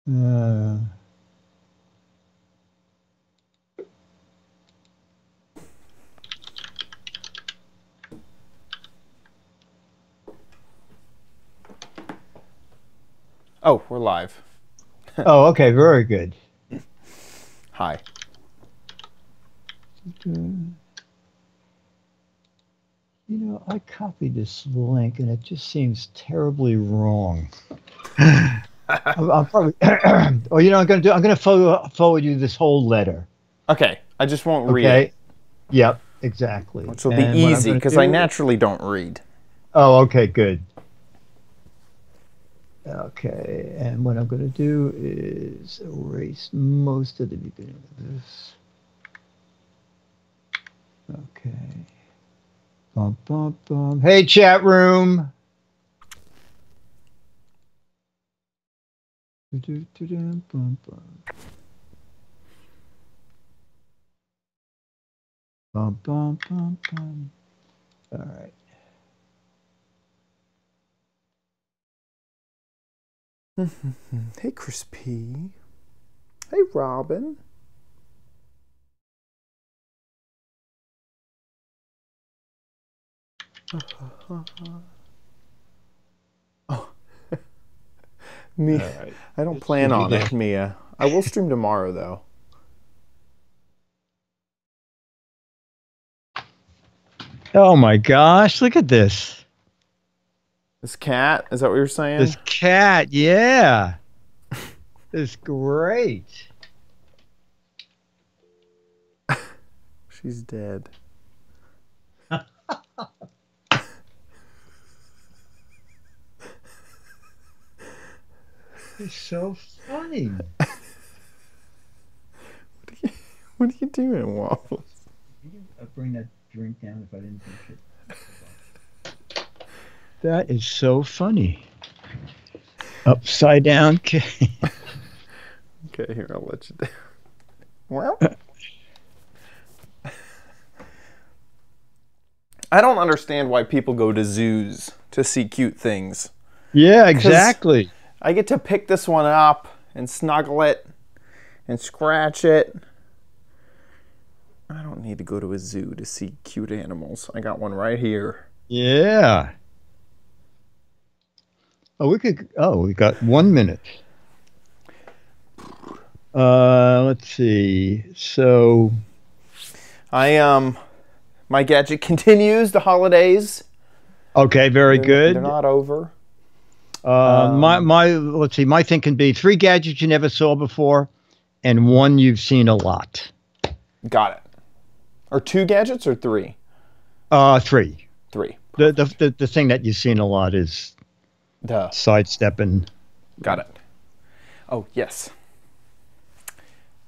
Uh, Oh, we're live. oh, okay, very good. Hi. You know, I copied this link and it just seems terribly wrong. I'm probably. Oh, you know, what I'm gonna forward you this whole letter. Okay, I just won't read it, Okay. Yep. Exactly. which will be And what I'm easy gonna because I do. naturally don't read. Oh, okay, good. Okay, and what I'm gonna do is erase most of the beginning of this. Okay. Bum, bum, bum. Hey, chat room. Bum, bum. Bum, bum, bum, bum. All right. Hey, Chris P. Hey, Robin. Oh, me. Right. I don't Let's plan see on here. it, Mia. I will stream tomorrow, though. Oh my gosh, look at this. This cat, is that what you're saying? This cat, yeah. It's great. She's dead. It's so funny. What are you doing, Waffles? I'll bring that drink down if I didn't drink it. That is so funny. Upside down cat. Okay, here, I'll let you down. Well, I don't understand why people go to zoos to see cute things. Yeah, exactly. I get to pick this one up and snuggle it and scratch it. I don't need to go to a zoo to see cute animals. I got one right here. Yeah. Oh, we got 1 minute. Let's see. So My gadget continues the holidays. okay, very good. They're not over. Let's see, my thing can be 3 gadgets you never saw before and 1 you've seen a lot. Got it. Or 2 gadgets or 3? 3. 3. The thing that you've seen a lot is sidestepping. Got it. Oh, yes.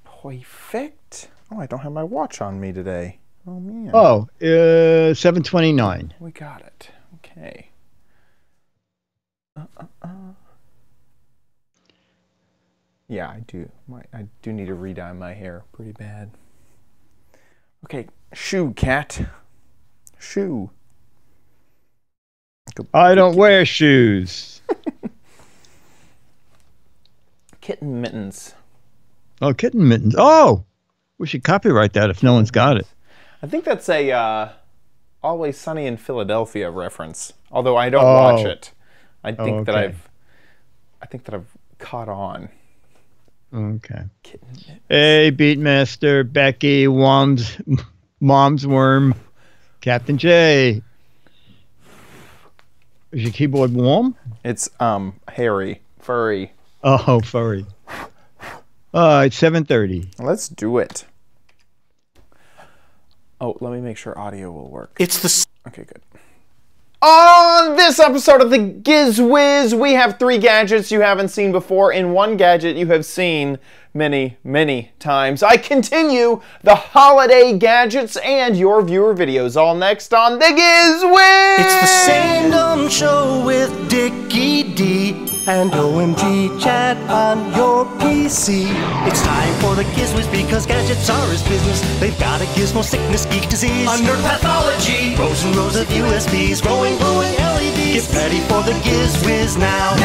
Perfect. Oh, I don't have my watch on me today. Oh, man. Oh, 7:29. We got it. Okay. Yeah, I do. I do need to re-dye my hair pretty bad. Okay, shoe, cat. Shoe. I don't wear shoes. Kitten mittens. Oh, kitten mittens. Oh, we should copyright that if no one's got it. I think that's a Always Sunny in Philadelphia reference. Although I don't watch it. I think that I've caught on. Okay. Hey, Beatmaster, Becky, Mom's Worm, Captain J. Is your keyboard warm? It's hairy, furry. Oh, furry. It's 7:30. Let's do it. Oh, let me make sure audio will work. Okay, good. On this episode of the Giz Wiz, we have 3 gadgets you haven't seen before and 1 gadget you have seen many, many times. I continue the holiday gadgets and your viewer videos. All next on the Giz Wiz! It's the same dumb show with Dickie and OMG chat on your PC. It's time for the Giz Wiz because gadgets are his business. They've got a gizmo sickness, geek disease, under pathology, rows and rows of USBs, glowing LEDs. Get ready for the Giz Wiz now.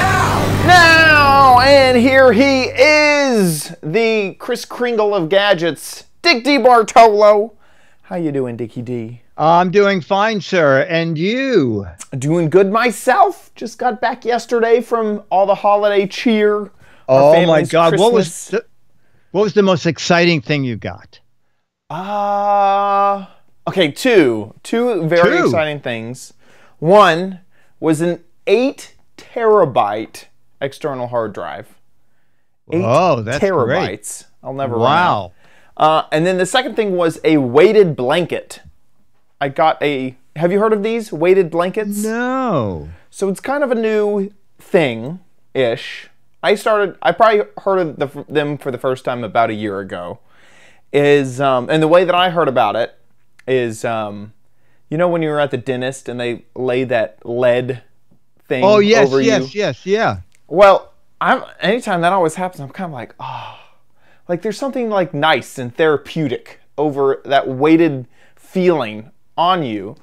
Now, and here he is, the Kris Kringle of gadgets, Dick D. Bartolo. How you doing, Dickie D? I'm doing fine, sir. And you? Doing good myself. Just got back yesterday from all the holiday cheer. Oh my God! Christmas. What was the most exciting thing you got? Okay, two very exciting things. One was an 8 terabyte external hard drive. 8 that's terabytes. Great. I'll never run out. And then the second thing was a weighted blanket. I got a, have you heard of these weighted blankets? No. So it's kind of a new thing-ish. I probably heard of them for the first time about a year ago. And the way that I heard about it is, you know when you were at the dentist and they lay that lead thing over you? Oh, yes, yeah. Well, anytime that always happens, I'm kind of like, oh. Like there's something like nice and therapeutic over that weighted feeling on you.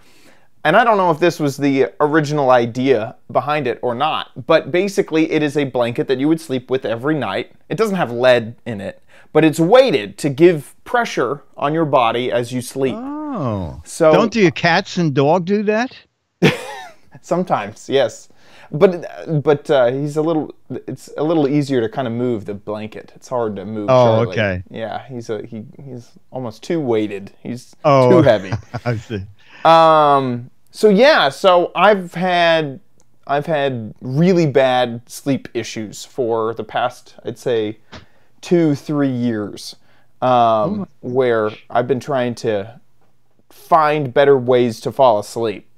And I don't know if this was the original idea behind it or not, but basically it is a blanket that you would sleep with every night. It doesn't have lead in it, but it's weighted to give pressure on your body as you sleep. Oh. So don't your cats and dog do that? Sometimes, yes. But it's a little easier to kind of move the blanket. It's hard to move. Oh, Charlie. okay. Yeah, he's almost too weighted. He's too heavy. I see. So yeah, so I've had really bad sleep issues for the past, I'd say, 2-3 years, where I've been trying to find better ways to fall asleep.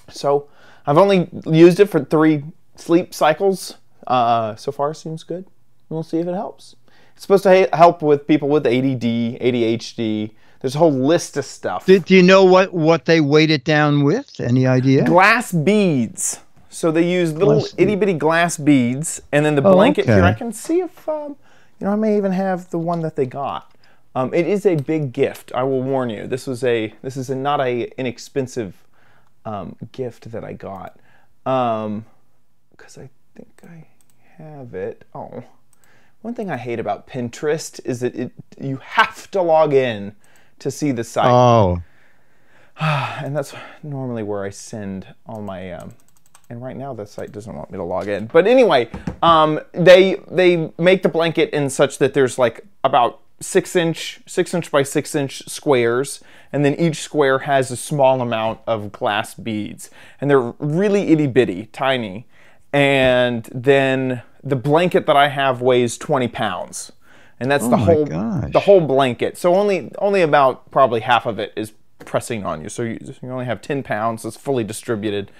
So I've only used it for 3 sleep cycles. So far, seems good. We'll see if it helps. It's supposed to help with people with ADD, ADHD. There's a whole list of stuff. Do you know what they weight it down with? Any idea? Glass beads. So they use little itty-bitty glass beads, and then the blanket here. I can see if I may even have the one that they got. It is a big gift. I will warn you. This is not a inexpensive gift that I got, because I think I have it. Oh, one thing I hate about Pinterest is that you have to log in to see the site. Oh, and that's normally where I send all my. And right now the site doesn't want me to log in. But anyway, they make the blanket in such that there's like about 6-inch by 6-inch squares, and then each square has a small amount of glass beads, and they're really itty bitty, tiny. And then the blanket that I have weighs 20 pounds, and that's the whole blanket. So only about probably half of it is pressing on you. So you only have 10 pounds. It's fully distributed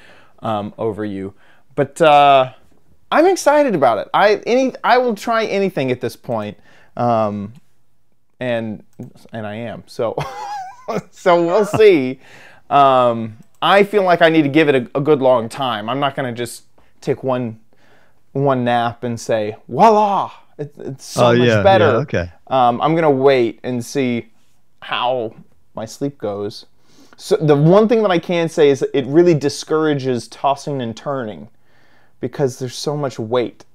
over you. But I'm excited about it. I will try anything at this point. And I am. So so we'll see. I feel like I need to give it a good long time. I'm not going to just take one nap and say, voila, it's so much better. Yeah, okay. I'm going to wait and see how my sleep goes. So the one thing that I can say is it really discourages tossing and turning because there's so much weight.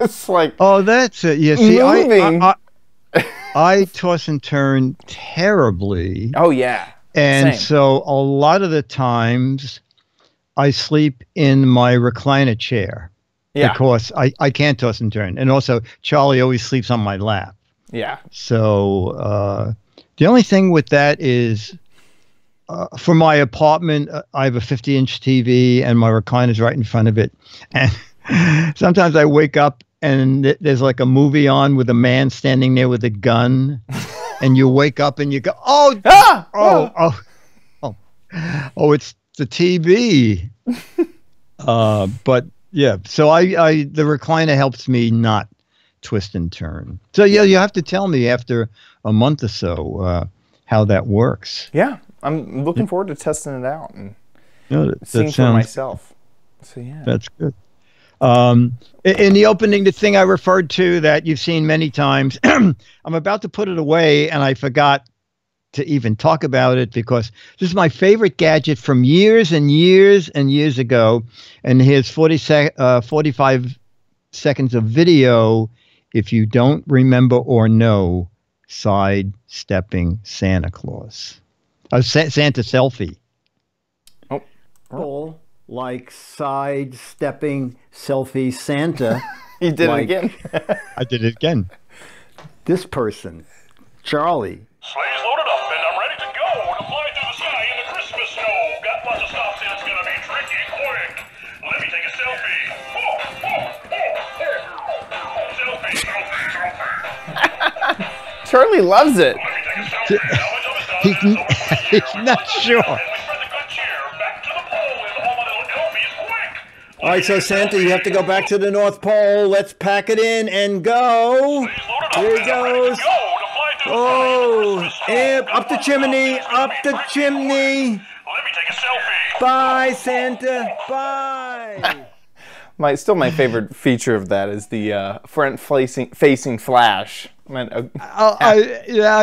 It's like, oh, that's it. Yeah, see, moving. I toss and turn terribly. Oh, yeah. And Same. so a lot of the times I sleep in my recliner chair. Yeah. Because I can't toss and turn. And also, Charlie always sleeps on my lap. Yeah. So the only thing with that is for my apartment, I have a 50-inch TV and my recliner's right in front of it. And sometimes I wake up and there's like a movie on with a man standing there with a gun, and you wake up and you go, oh, it's the TV. But yeah, so the recliner helps me not twist and turn. So yeah, you have to tell me after a month or so how that works. Yeah, I'm looking forward to testing it out and seeing for myself. So yeah, that's good. In the opening, the thing I referred to that you've seen many times, I'm about to put it away, and I forgot to even talk about it because this is my favorite gadget from years and years and years ago. And here's 45 seconds of video. If you don't remember or know, sidestepping Santa Claus. Santa selfie. Oh. Like sidestepping selfie Santa. You did it again. I did it again. This person, Charlie. Sleigh's loaded up and I'm ready to go to fly through the sky in the Christmas snow. Got lots of stops and it's gonna be tricky quick. Let me take a selfie. Selfie, selfie, selfie. Charlie loves it. Let me take a selfie. How much of a stop? He's not sure. And we spread the good cheer. Back to the pole with all my little elfies quick. All right, so Santa, you have to go back to the North Pole. Let's pack it in and go. Here he goes. Oh, up the chimney, up the chimney. Let me take a selfie. Bye, Santa. Bye. Still my favorite feature of that is the front-facing flash. I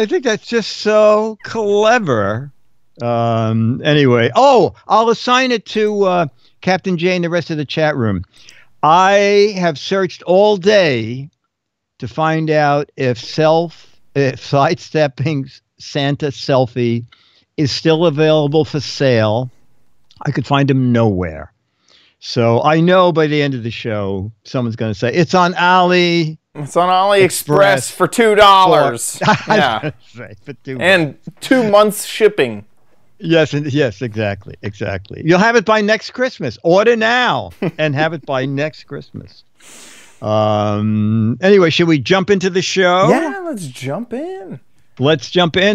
think that's just so clever. Anyway, I'll assign it to Captain J and the rest of the chat room. I have searched all day to find out if sidestepping Santa selfie is still available for sale. I could find them nowhere. So I know by the end of the show, someone's going to say, it's on Ali. It's on AliExpress for $2. Yeah. For $2. And 2 months shipping. Yes, exactly. You'll have it by next Christmas. Order now and have it by next Christmas. Anyway, should we jump into the show? Yeah, let's jump in.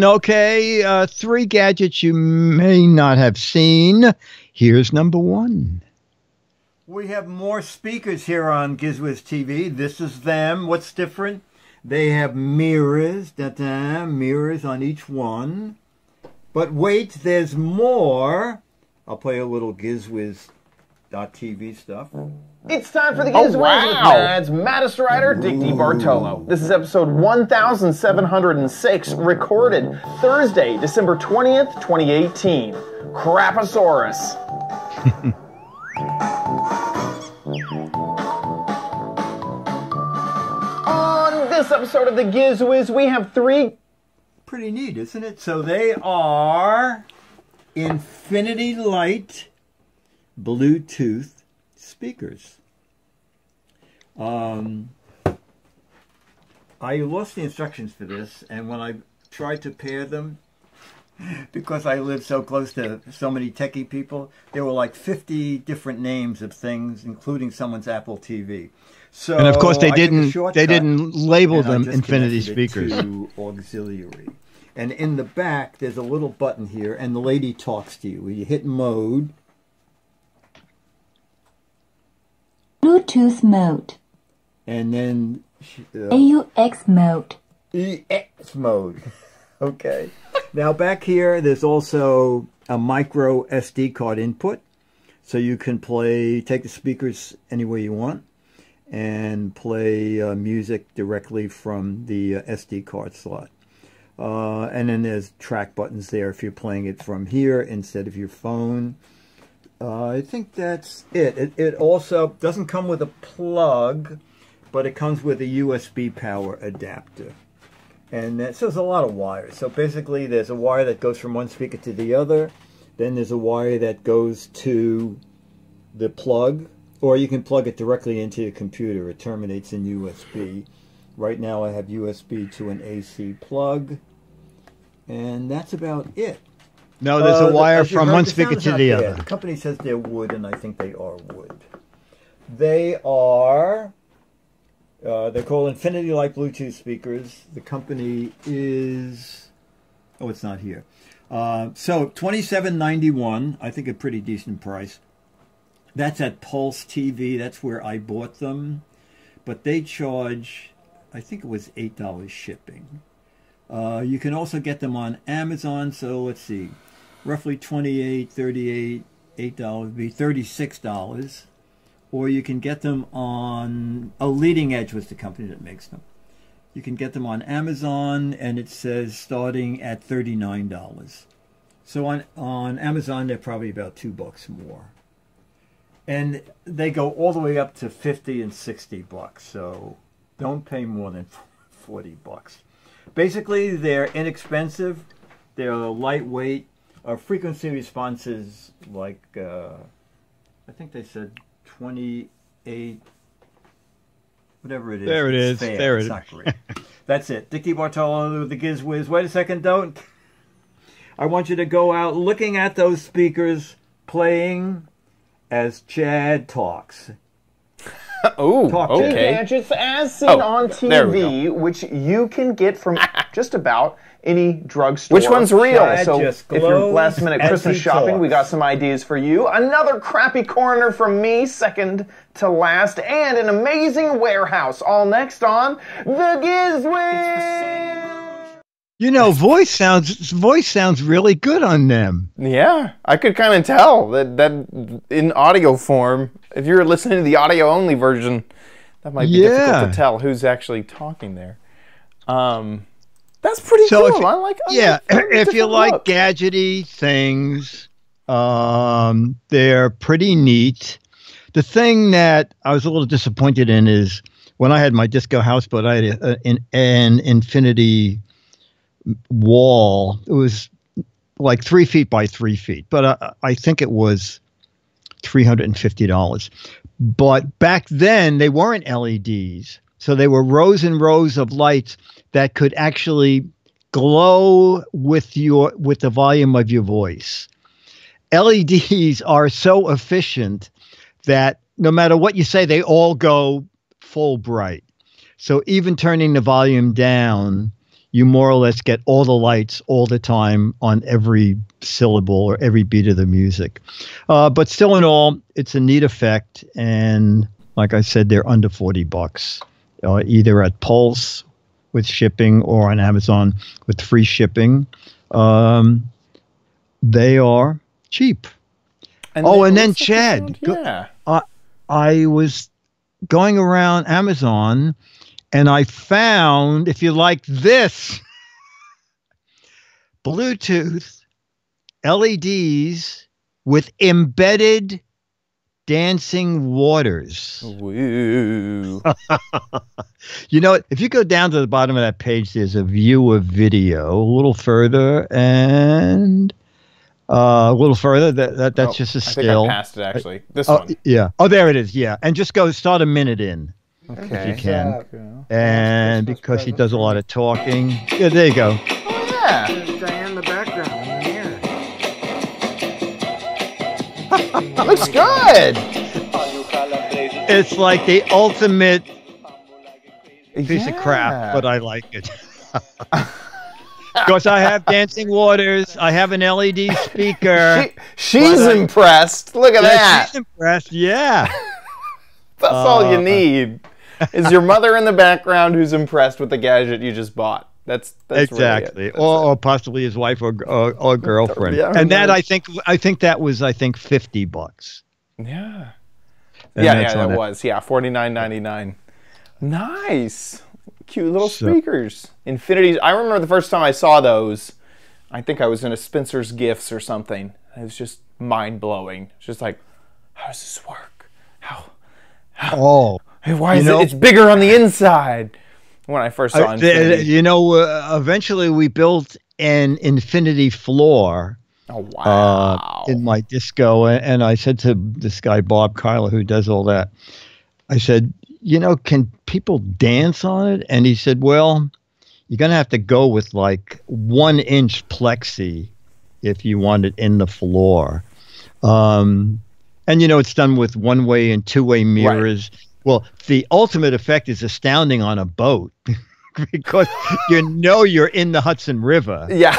Okay, 3 gadgets you may not have seen. Here's number 1. We have more speakers here on Giz Wiz TV. This is them. What's different? They have mirrors, mirrors on each one. But wait, there's more. I'll play a little GizWiz.tv stuff. It's time for the Giz Wiz with Mads Mattisrider, Dick DiBartolo. This is episode 1706, recorded Thursday, December 20th, 2018. Craposaurus. On this episode of the Giz Wiz, we have 3... Pretty neat, isn't it? So they are Infinity Light Bluetooth speakers. I lost the instructions for this, and when I tried to pair them, because I live so close to so many techie people, there were like 50 different names of things, including someone's Apple TV. So and of course they didn't label them Infinity speakers. To auxiliary. And in the back there's a little button here, and the lady talks to you. When you hit mode, Bluetooth mode, and then AUX mode. EX mode. Okay. Now back here there's also a micro SD card input, so you can take the speakers anywhere you want and play music directly from the SD card slot. And then there's track buttons there if you're playing it from here instead of your phone. I think that's it. It also doesn't come with a plug, but it comes with a USB power adapter. And so there's a lot of wires. So basically there's a wire that goes from one speaker to the other. Then there's a wire that goes to the plug, or you can plug it directly into your computer. It terminates in USB. Right now I have USB to an AC plug, and that's about it. No, there's a wire from one speaker to the other. The company says they're wood, and I think they are wood. They are, they're called Infinity Light Bluetooth speakers. The company is, oh, it's not here. So $27.91, I think a pretty decent price. That's at Pulse TV. That's where I bought them. But they charge, I think it was $8 shipping. You can also get them on Amazon. So let's see, roughly $28, $38, $8 would be $36. or you can get them on Leading Edge was the company that makes them. You can get them on Amazon, and it says starting at $39. So on Amazon, they're probably about $2 more. And they go all the way up to 50 and $60. So don't pay more than $40. Basically, they're inexpensive. They're lightweight. Frequency response is like, I think they said 28, whatever it is. There it is. Fair. There it it's is. not great. That's it. Dickie Bartolo with the Giz Wiz. Wait a second, don't. I want you to go out looking at those speakers, playing as Chad talks. Oh, okay. Gadgets as seen on TV, which you can get from just about any drugstore. Which one's real? Chad So just if you're glows last minute as Christmas he shopping, talks. we got some ideas for you. Another crappy corner from me, second to last, and an amazing warehouse. All next on the Giz Wiz. You know, voice sounds really good on them. Yeah, I could kind of tell that in audio form. If you're listening to the audio only version, that might be difficult to tell who's actually talking there. That's pretty cool. If, I like if you like look. gadgety things, they're pretty neat. The thing that I was a little disappointed in is when I had my disco houseboat, I had an infinity wall. It was like 3 feet by 3 feet, but I think it was $350. But back then they weren't LEDs, so they were rows and rows of lights that could actually glow with the volume of your voice. LEDs are so efficient that no matter what you say, they all go full bright. So even turning the volume down, you more or less get all the lights all the time on every syllable or every beat of the music. But still in all, it's a neat effect. And like I said, they're under $40, either at Pulse with shipping or on Amazon with free shipping. They are cheap. And then Chad, I was going around Amazon and I found, if you like this, Bluetooth LEDs with embedded dancing waters. Woo. You know, if you go down to the bottom of that page, there's a view of video. A little further and a little further. That's just a still. I think I passed it, actually. This one. Yeah. Oh, there it is. Yeah. And just start a minute in. Okay. If you can. And because he does a lot of talking. Yeah, there you go. Oh, yeah. There's Diane in the background in the mirror. Looks good. It's like the ultimate piece of crap, but I like it. Because I have dancing waters. I have an LED speaker. She's impressed. Look at that. She's impressed. Yeah. That's all you need. Is your mother in the background who's impressed with the gadget you just bought? That's exactly, really or possibly his wife or girlfriend. Yeah, and that I think that was $50. Yeah. And that was $49.99. Nice, cute little speakers. Infinities. I remember the first time I saw those. I think I was in a Spencer's Gifts or something. It was just mind blowing. It's just like, how does this work? How? Why is it? It's bigger on the inside. When I first saw Infinity. Eventually we built an infinity floor. Oh, wow. In my disco. And I said to this guy, Bob Kyler, who does all that, I said, can people dance on it? And he said, well, you're going to have to go with like 1-inch plexi if you want it in the floor. And, it's done with one-way and two-way mirrors. Right. Well, the ultimate effect is astounding on a boat because you're in the Hudson River. Yeah.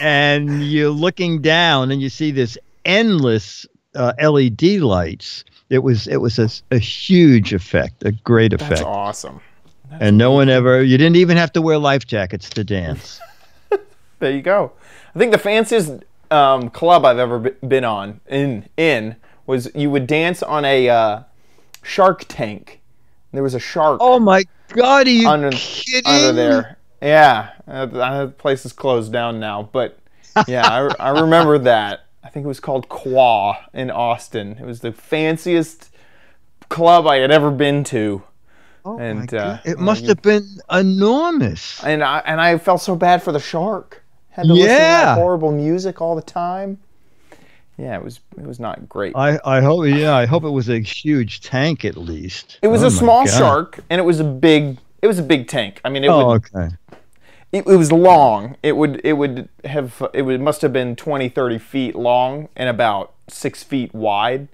And you're looking down and you see this endless LED lights. It was a huge effect, a great effect. That's awesome. And no one you didn't even have to wear life jackets to dance. There you go. I think the fanciest club I've ever been on in was you would dance on a Shark Tank. There was a shark. Oh my God, are you under, kidding? under there. Yeah, the place is closed down now, but yeah, I remember that. I think it was called Quaw in Austin. It was the fanciest club I had ever been to. Oh and my God. It must have been enormous. And I felt so bad for the shark. Had to listen to that horrible music all the time. Yeah, it was not great. I hope it was a huge tank at least. It was a small shark, and it was a big tank. I mean, it was long. It must have been 20, 30 feet long and about 6 feet wide.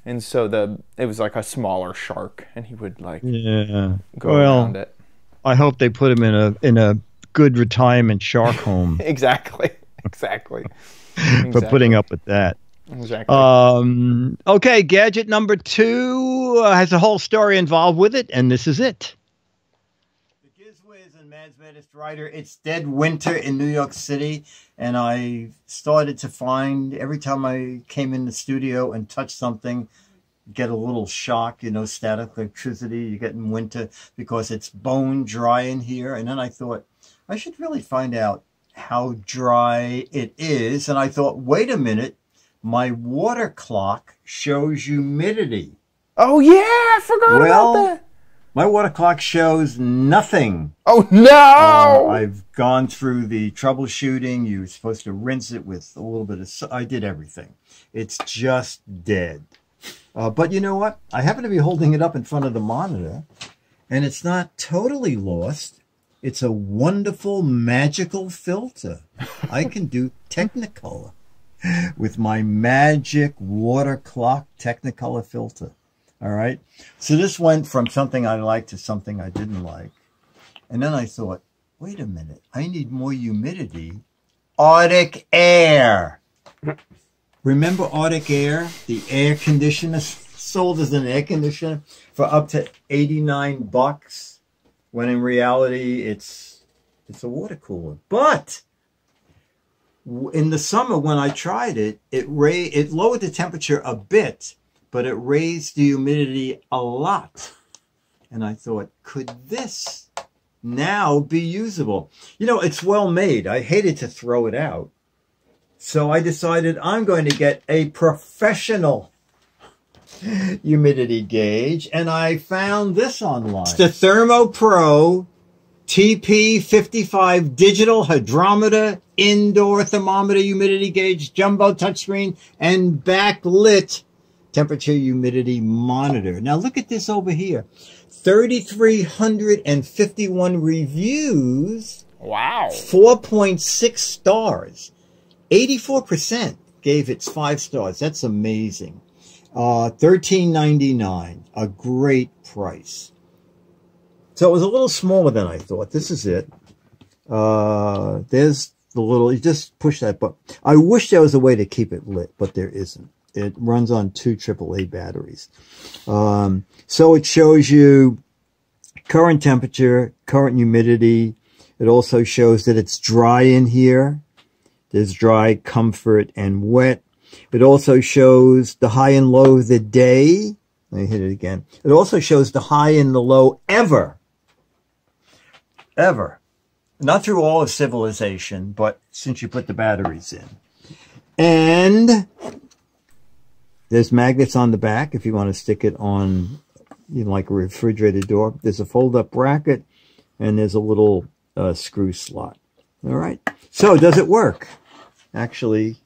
And so it was like a smaller shark, and he would like go around it. I hope they put him in a good retirement shark home. Exactly. For putting up with that. Exactly. Okay, gadget number 2 has a whole story involved with it, and this is it. The Giz Wiz and Man's Maddest Writer. It's dead winter in New York City, and I started to find every time I came in the studio and touched something, get a little shock, static electricity you get in winter because it's bone dry in here. And then I thought, I should really find out how dry it is. And I thought, wait a minute, my water clock shows humidity. Oh, yeah, I forgot about that. My water clock shows nothing. Oh, no! I've gone through the troubleshooting. You're supposed to rinse it with a little bit of... I did everything. It's just dead. But you know what? I happen to be holding it up in front of the monitor, and it's not totally lost. It's a wonderful, magical filter. I can do Technicolor with my magic water clock Technicolor filter. All right. So this went from something I liked to something I didn't like. And then I thought, wait a minute, I need more humidity. Arctic air. Remember Arctic air? The air conditioner sold as an air conditioner for up to $89, when in reality it's a water cooler. But in the summer when I tried it, it lowered the temperature a bit, but it raised the humidity a lot. And I thought, could this now be usable? It's well made. I hated to throw it out. So I decided I'm going to get a professional humidity gauge, and I found this online. It's the Thermo Pro TP55 digital hydrometer, indoor thermometer humidity gauge, jumbo touchscreen, and backlit temperature humidity monitor. Now look at this over here. 3,351 reviews. Wow. 4.6 stars. 84% gave it 5 stars. That's amazing. $13.99. A great price. So it was a little smaller than I thought. This is it. There's the little, you just push that button. I wish there was a way to keep it lit, but there isn't. It runs on 2 AAA batteries. So it shows you current temperature, current humidity. It also shows that it's dry in here. There's dry, comfort, and wet. It also shows the high and low of the day. Let me hit it again. It also shows the high and the low ever. Ever. Not through all of civilization, but since you put the batteries in. And there's magnets on the back if you want to stick it on, like a refrigerator door. There's a fold-up bracket, and there's a little screw slot. All right. So does it work? Actually,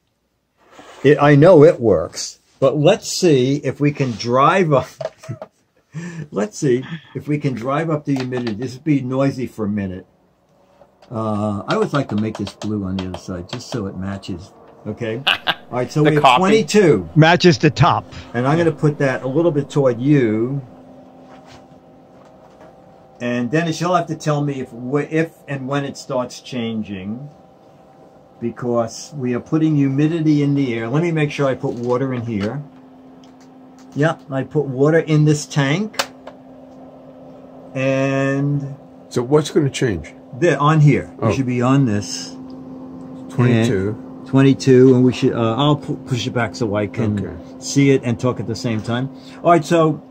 I know it works, but let's see if we can drive up. Let's see if we can drive up the humidity. This would be noisy for a minute. I would like to make this blue on the other side just so it matches. Okay. All right. So we have 22. Matches the top. And I'm going to put that a little bit toward you. And Dennis, you'll have to tell me if and when it starts changing, because we are putting humidity in the air. Let me make sure I put water in here. Yeah, I put water in this tank. And so what's going to change? On here. Oh. It should be on this. 22. And 22, and we should. I'll push it back so I can see it and talk at the same time. All right, so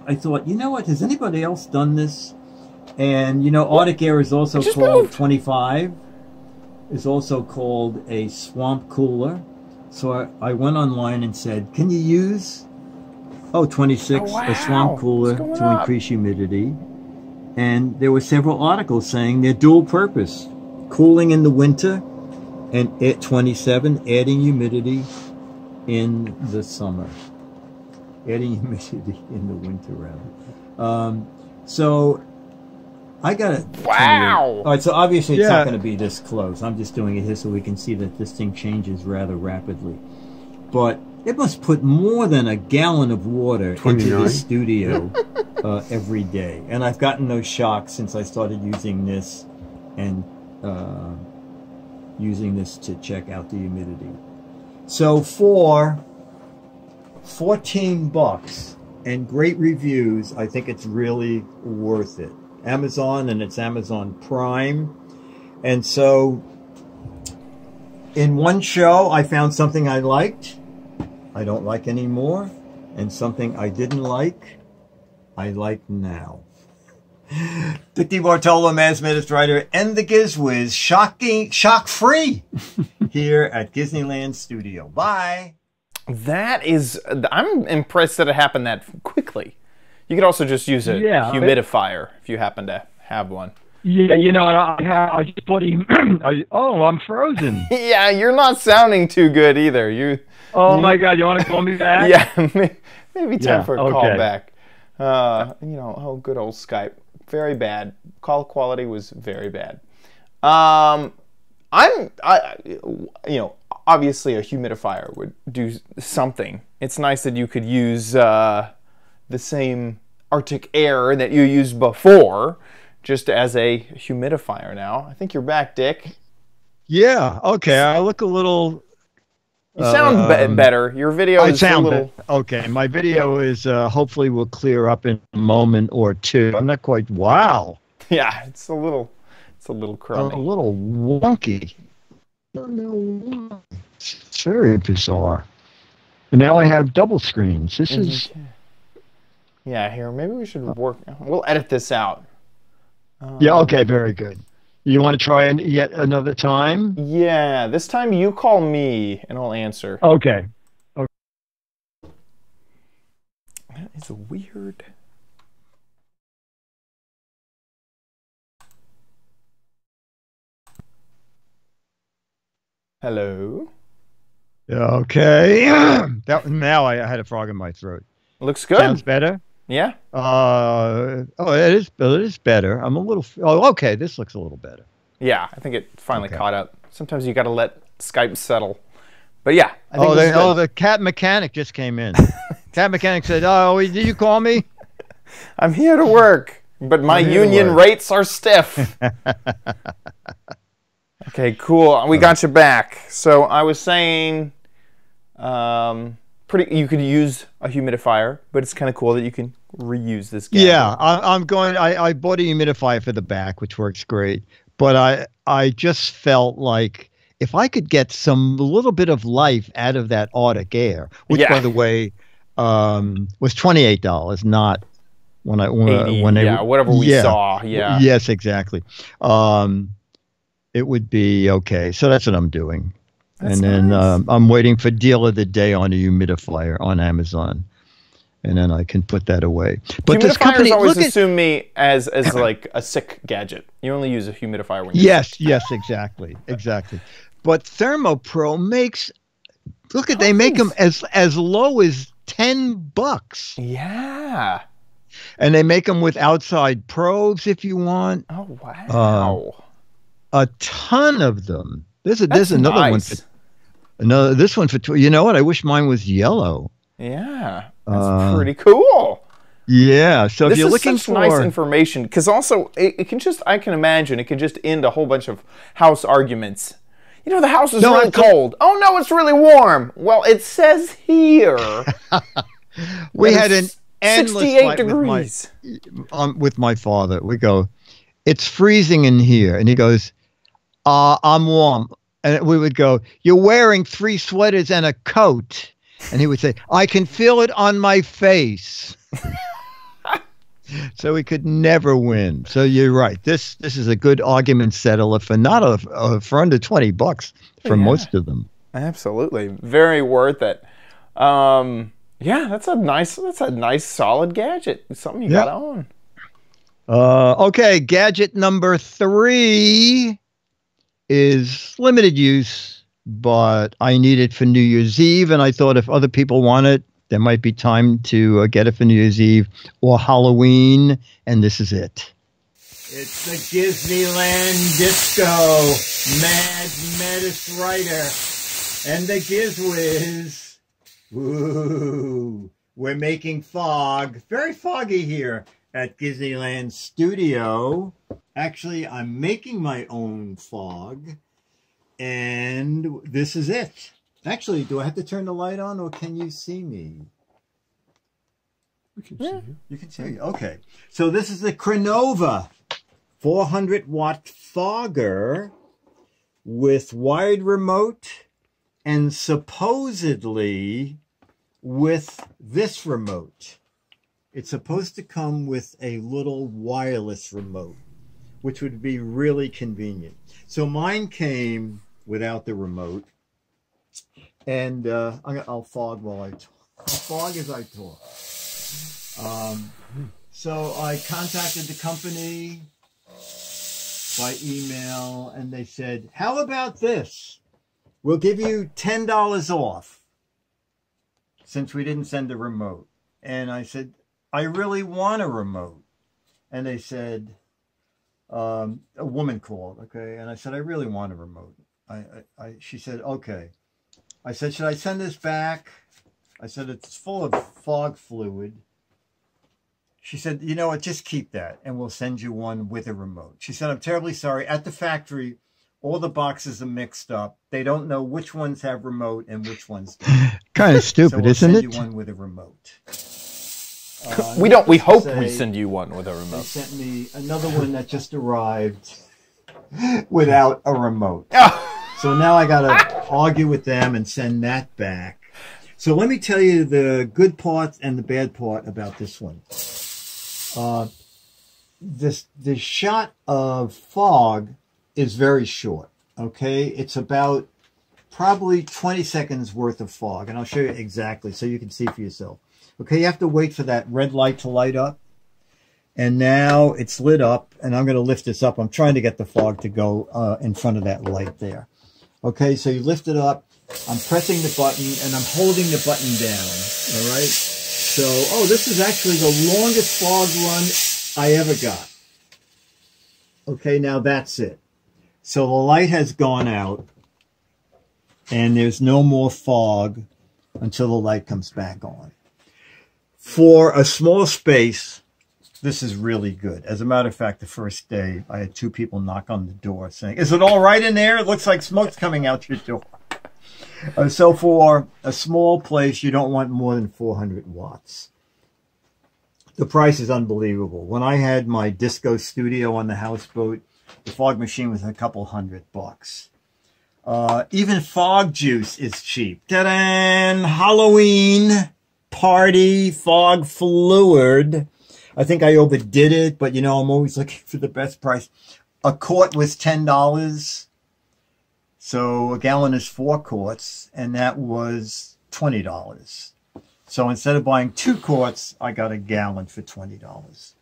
I thought, you know what? Has anybody else done this? And, you know, Arctic Air is also called 25. Is also called a swamp cooler. So I went online and said, can you use 26, a swamp cooler to increase humidity? And there were several articles saying they're dual purpose. Cooling in the winter, and at 27, adding humidity in the summer. Adding humidity in the winter, rather. So I got it. Wow. All right, so obviously it's not going to be this close. I'm just doing it here so we can see that this thing changes rather rapidly. But it must put more than a gallon of water 29. into the studio every day. And I've gotten those shocks since I started using this and using this to check out the humidity. So for $14 and great reviews, I think it's really worth it. Amazon, and it's Amazon Prime. And so in one show, I found something I liked, I don't like anymore, and something I didn't like, I like now. Dick DeBartolo, Man's Minutes Writer, and the Giz Wiz, shock-free here at Disneyland Studio. Bye. That is, I'm impressed that it happened that quickly. You could also just use a humidifier if you happen to have one. Yeah, you know, I just bought oh, I'm frozen. Yeah, you're not sounding too good either. Oh my God, you want to call me back? Yeah, maybe time for a call back. You know, oh, good old Skype. Very bad. Call quality was very bad. You know, obviously a humidifier would do something. It's nice that you could use the same Arctic air that you used before, just as a humidifier now. I think you're back, Dick. Yeah, okay. I look a little... You sound better. Your video is a little... Okay, my video is hopefully will clear up in a moment or two. I'm not quite... Wow. Yeah, it's a little crummy. A little wonky. I don't know why. It's very bizarre. And now I have double screens. This is... Yeah, here, maybe we should work... We'll edit this out. Yeah, okay, very good. You want to try yet another time? Yeah, this time you call me and I'll answer. Okay. That is weird. Hello? Okay. Now I had a frog in my throat. Looks good. Sounds better? Yeah. It is better. I'm a little... Oh, okay. This looks a little better. Yeah, I think it finally caught up. Sometimes you got to let Skype settle. But yeah, I think the cat mechanic just came in. Cat mechanic said, "Oh, did you call me? I'm here to work, but my union rates are stiff." Okay, cool. We got you back. So I was saying, you could use a humidifier, but it's kind of cool that you can reuse this gadget. Yeah, I bought a humidifier for the back, which works great. But I just felt like if I could get a little bit of life out of that Arctic air, which by the way was $28, not when whatever we saw. Yeah. Yes, exactly. It would be okay. So that's what I'm doing. That's nice. Then I'm waiting for deal of the day on a humidifier on Amazon. And then I can put that away. But this company always assume me as like a sick gadget. You only use a humidifier when you're sick. Yes, exactly. But Thermopro makes they make them as low as $10. Yeah. And they make them with outside probes if you want. Oh wow. A ton of them. There's another one for this one for you know what? I wish mine was yellow. Yeah. That's pretty cool. Yeah. So if you're looking for nice information, because also it can just, I can imagine it can just end a whole bunch of house arguments. You know, the house is really cold. Oh no, it's really warm. Well, it says here. We had an endless 68 degrees with my father. We go, it's freezing in here, and he goes, I'm warm, and we would go, you're wearing 3 sweaters and a coat. And he would say, I can feel it on my face. So we could never win. So you're right. This is a good argument settler for not for under $20 for most of them. Absolutely, very worth it. Yeah, that's a nice solid gadget. It's something you got to own. Okay, gadget number 3 is limited use, but I need it for New Year's Eve, and I thought if other people want it, there might be time to get it for New Year's Eve or Halloween, and this is it. It's the Disneyland Disco, Maddest Writer, and the Giz Wiz. Woo! We're making fog. Very foggy here at Disneyland Studio. Actually, I'm making my own fog, and this is it. Actually, do I have to turn the light on, or can you see me? We can see you. You can see me. Okay. So this is the Cronova 400-watt fogger with wired remote and supposedly with this remote. It's supposed to come with a little wireless remote, which would be really convenient. So mine came without the remote. And I'll fog while I talk. I'll fog as I talk. So I contacted the company by email, and they said, how about this? We'll give you $10 off since we didn't send a remote. And I said, I really want a remote. And they said, a woman called, okay? And I said, I really want a remote. She said, okay. I said, should I send this back? I said, it's full of fog fluid. She said, you know what, just keep that, and we'll send you one with a remote. She said, I'm terribly sorry. At the factory, all the boxes are mixed up. They don't know which ones have remote and which ones don't. Kind of stupid, so we'll isn't send it? you one with a remote. We hope we send you one with a remote. They sent me another one that just arrived without a remote. So now I got to argue with them and send that back. So let me tell you the good part and the bad part about this one. The shot of fog is very short, okay? It's about probably 20 seconds worth of fog, and I'll show you exactly so you can see for yourself. Okay, you have to wait for that red light to light up, and now it's lit up, and I'm going to lift this up. I'm trying to get the fog to go in front of that light there. Okay, so you lift it up. I'm pressing the button, and I'm holding the button down, all right? So, oh, this is actually the longest fog run I ever got. Okay, now that's it. So the light has gone out, and there's no more fog until the light comes back on. For a small space, this is really good. As a matter of fact, the first day, I had 2 people knock on the door saying, is it all right in there? It looks like smoke's coming out your door. So for a small place, you don't want more than 400 watts. The price is unbelievable. When I had my disco studio on the houseboat, the fog machine was a couple $100. Even fog juice is cheap. Ta-da! Halloween party fog fluid. I think I overdid it, but you know, I'm always looking for the best price. A quart was $10. So a gallon is 4 quarts, and that was $20. So instead of buying 2 quarts, I got a gallon for $20.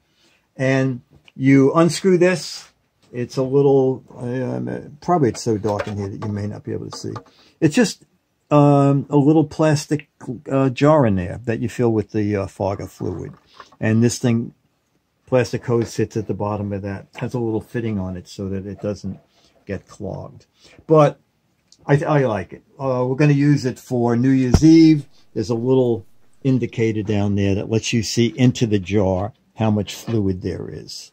And you unscrew this. It's a little, probably it's so dark in here that you may not be able to see. It's just a little plastic jar in there that you fill with the fogger fluid. And this thing, plastic hose sits at the bottom of that. Has a little fitting on it so that it doesn't get clogged. But I like it. We're going to use it for New Year's Eve. There's a little indicator down there that lets you see into the jar how much fluid there is.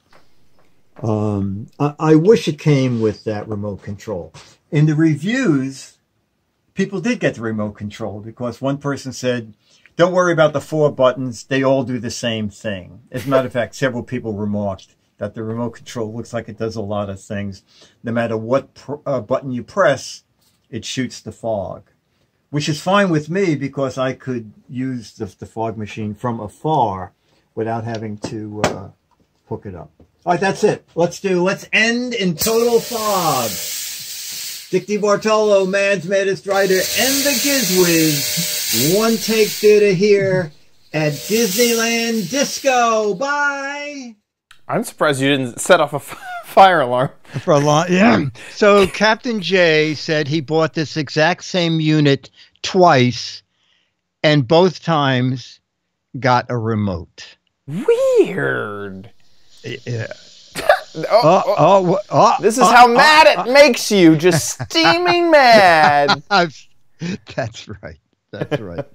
I wish it came with that remote control. In the reviews, people did get the remote control because one person said, don't worry about the 4 buttons. They all do the same thing. As a matter of fact, several people remarked that the remote control looks like it does a lot of things. No matter what button you press, it shoots the fog, which is fine with me because I could use the fog machine from afar without having to hook it up. All right, that's it. Let's end in total fog. Dick DiBartolo, Man's Maddest Writer, and the Giz Wiz. One take theater here at Disneyland Disco. Bye. I'm surprised you didn't set off a fire alarm. For a long, yeah. So Captain J said he bought this exact same unit twice, and both times got a remote. Weird. Yeah. This is how mad it makes you, just steaming mad. That's right. That's right.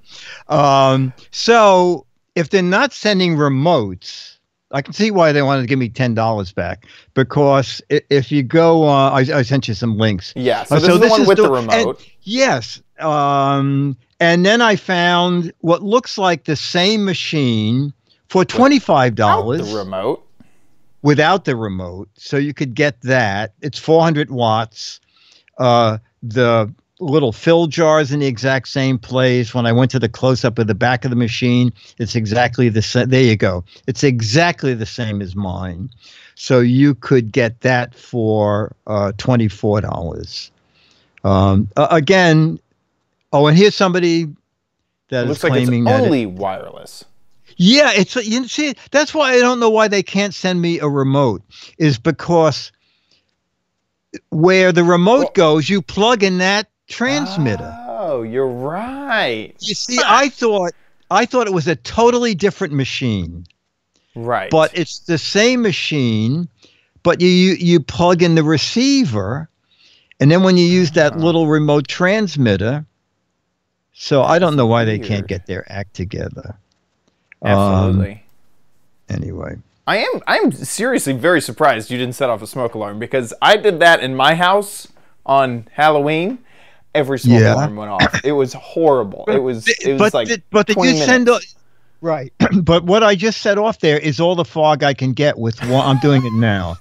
So if they're not sending remotes, I can see why they wanted to give me $10 back, because if you go, I sent you some links. Yeah. So this is the one with the remote. Yes. And then I found what looks like the same machine for $25. Without the remote. Without the remote, so you could get that. It's 400 watts. The little fill jars in the exact same place. When I went to the close-up of the back of the machine, it's exactly the same. There you go. It's exactly the same as mine. So you could get that for $24. Again, and here's somebody that looks is claiming like it's that only wireless. Yeah, it's, you see, that's why I don't know why they can't send me a remote, is because where the remote goes, you plug in that transmitter. Oh, you're right. You see, I thought it was a totally different machine. Right. But it's the same machine, but you plug in the receiver, and then when you use that little remote transmitter, so I don't know why they can't get their act together. Absolutely. Anyway, I'm seriously very surprised you didn't set off a smoke alarm, because I did that in my house on Halloween. Every smoke alarm went off. It was horrible. It was like but did 20 you send minutes. Right? But what I just set off there is all the fog I can get with one. I'm doing it now.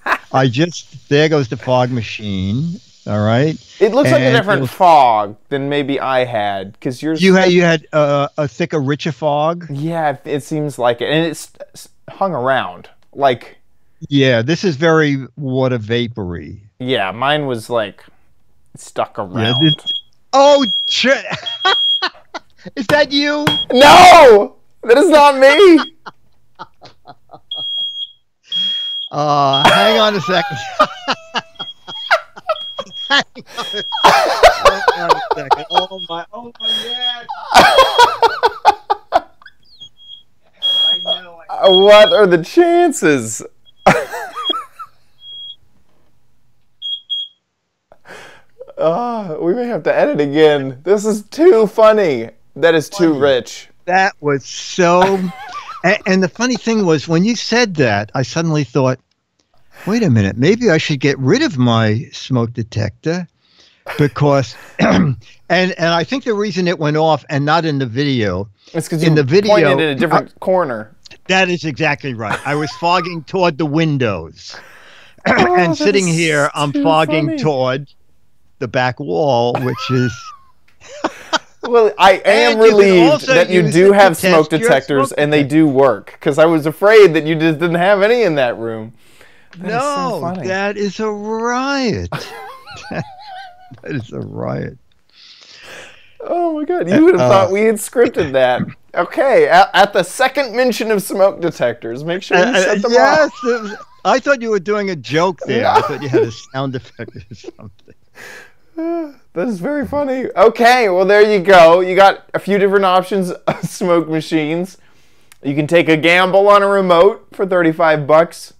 There goes the fog machine. All right. It looks like a different fog than maybe I had, because yours. You had a thicker, richer fog. Yeah, it seems like it, and it's hung around like. Yeah, this is very water vapory. Yeah, mine was like stuck around. Yeah, is that you? No, that is not me. Hang on a second. Hang on a second. Oh my, yes. I know. What are the chances? We may have to edit again. This is too funny. That is too rich. That was so... and the funny thing was, when you said that, I suddenly thought, wait a minute, maybe I should get rid of my smoke detector, because... and I think the reason it went off and not in the video... It's because you pointed in a different corner. That is exactly right. I was fogging toward the windows. And sitting here, I'm fogging toward the back wall, which is... Well, I am relieved that you do have smoke detectors and they do work, because I was afraid that you just didn't have any in that room. That is a riot. That is a riot. Oh my God, you would have thought we had scripted that. Okay, at the second mention of smoke detectors, make sure you set them off. Yes, I thought you were doing a joke there. I thought you had a sound effect or something. That is very funny. Okay, well, there you go. You got a few different options of smoke machines. You can take a gamble on a remote for $35.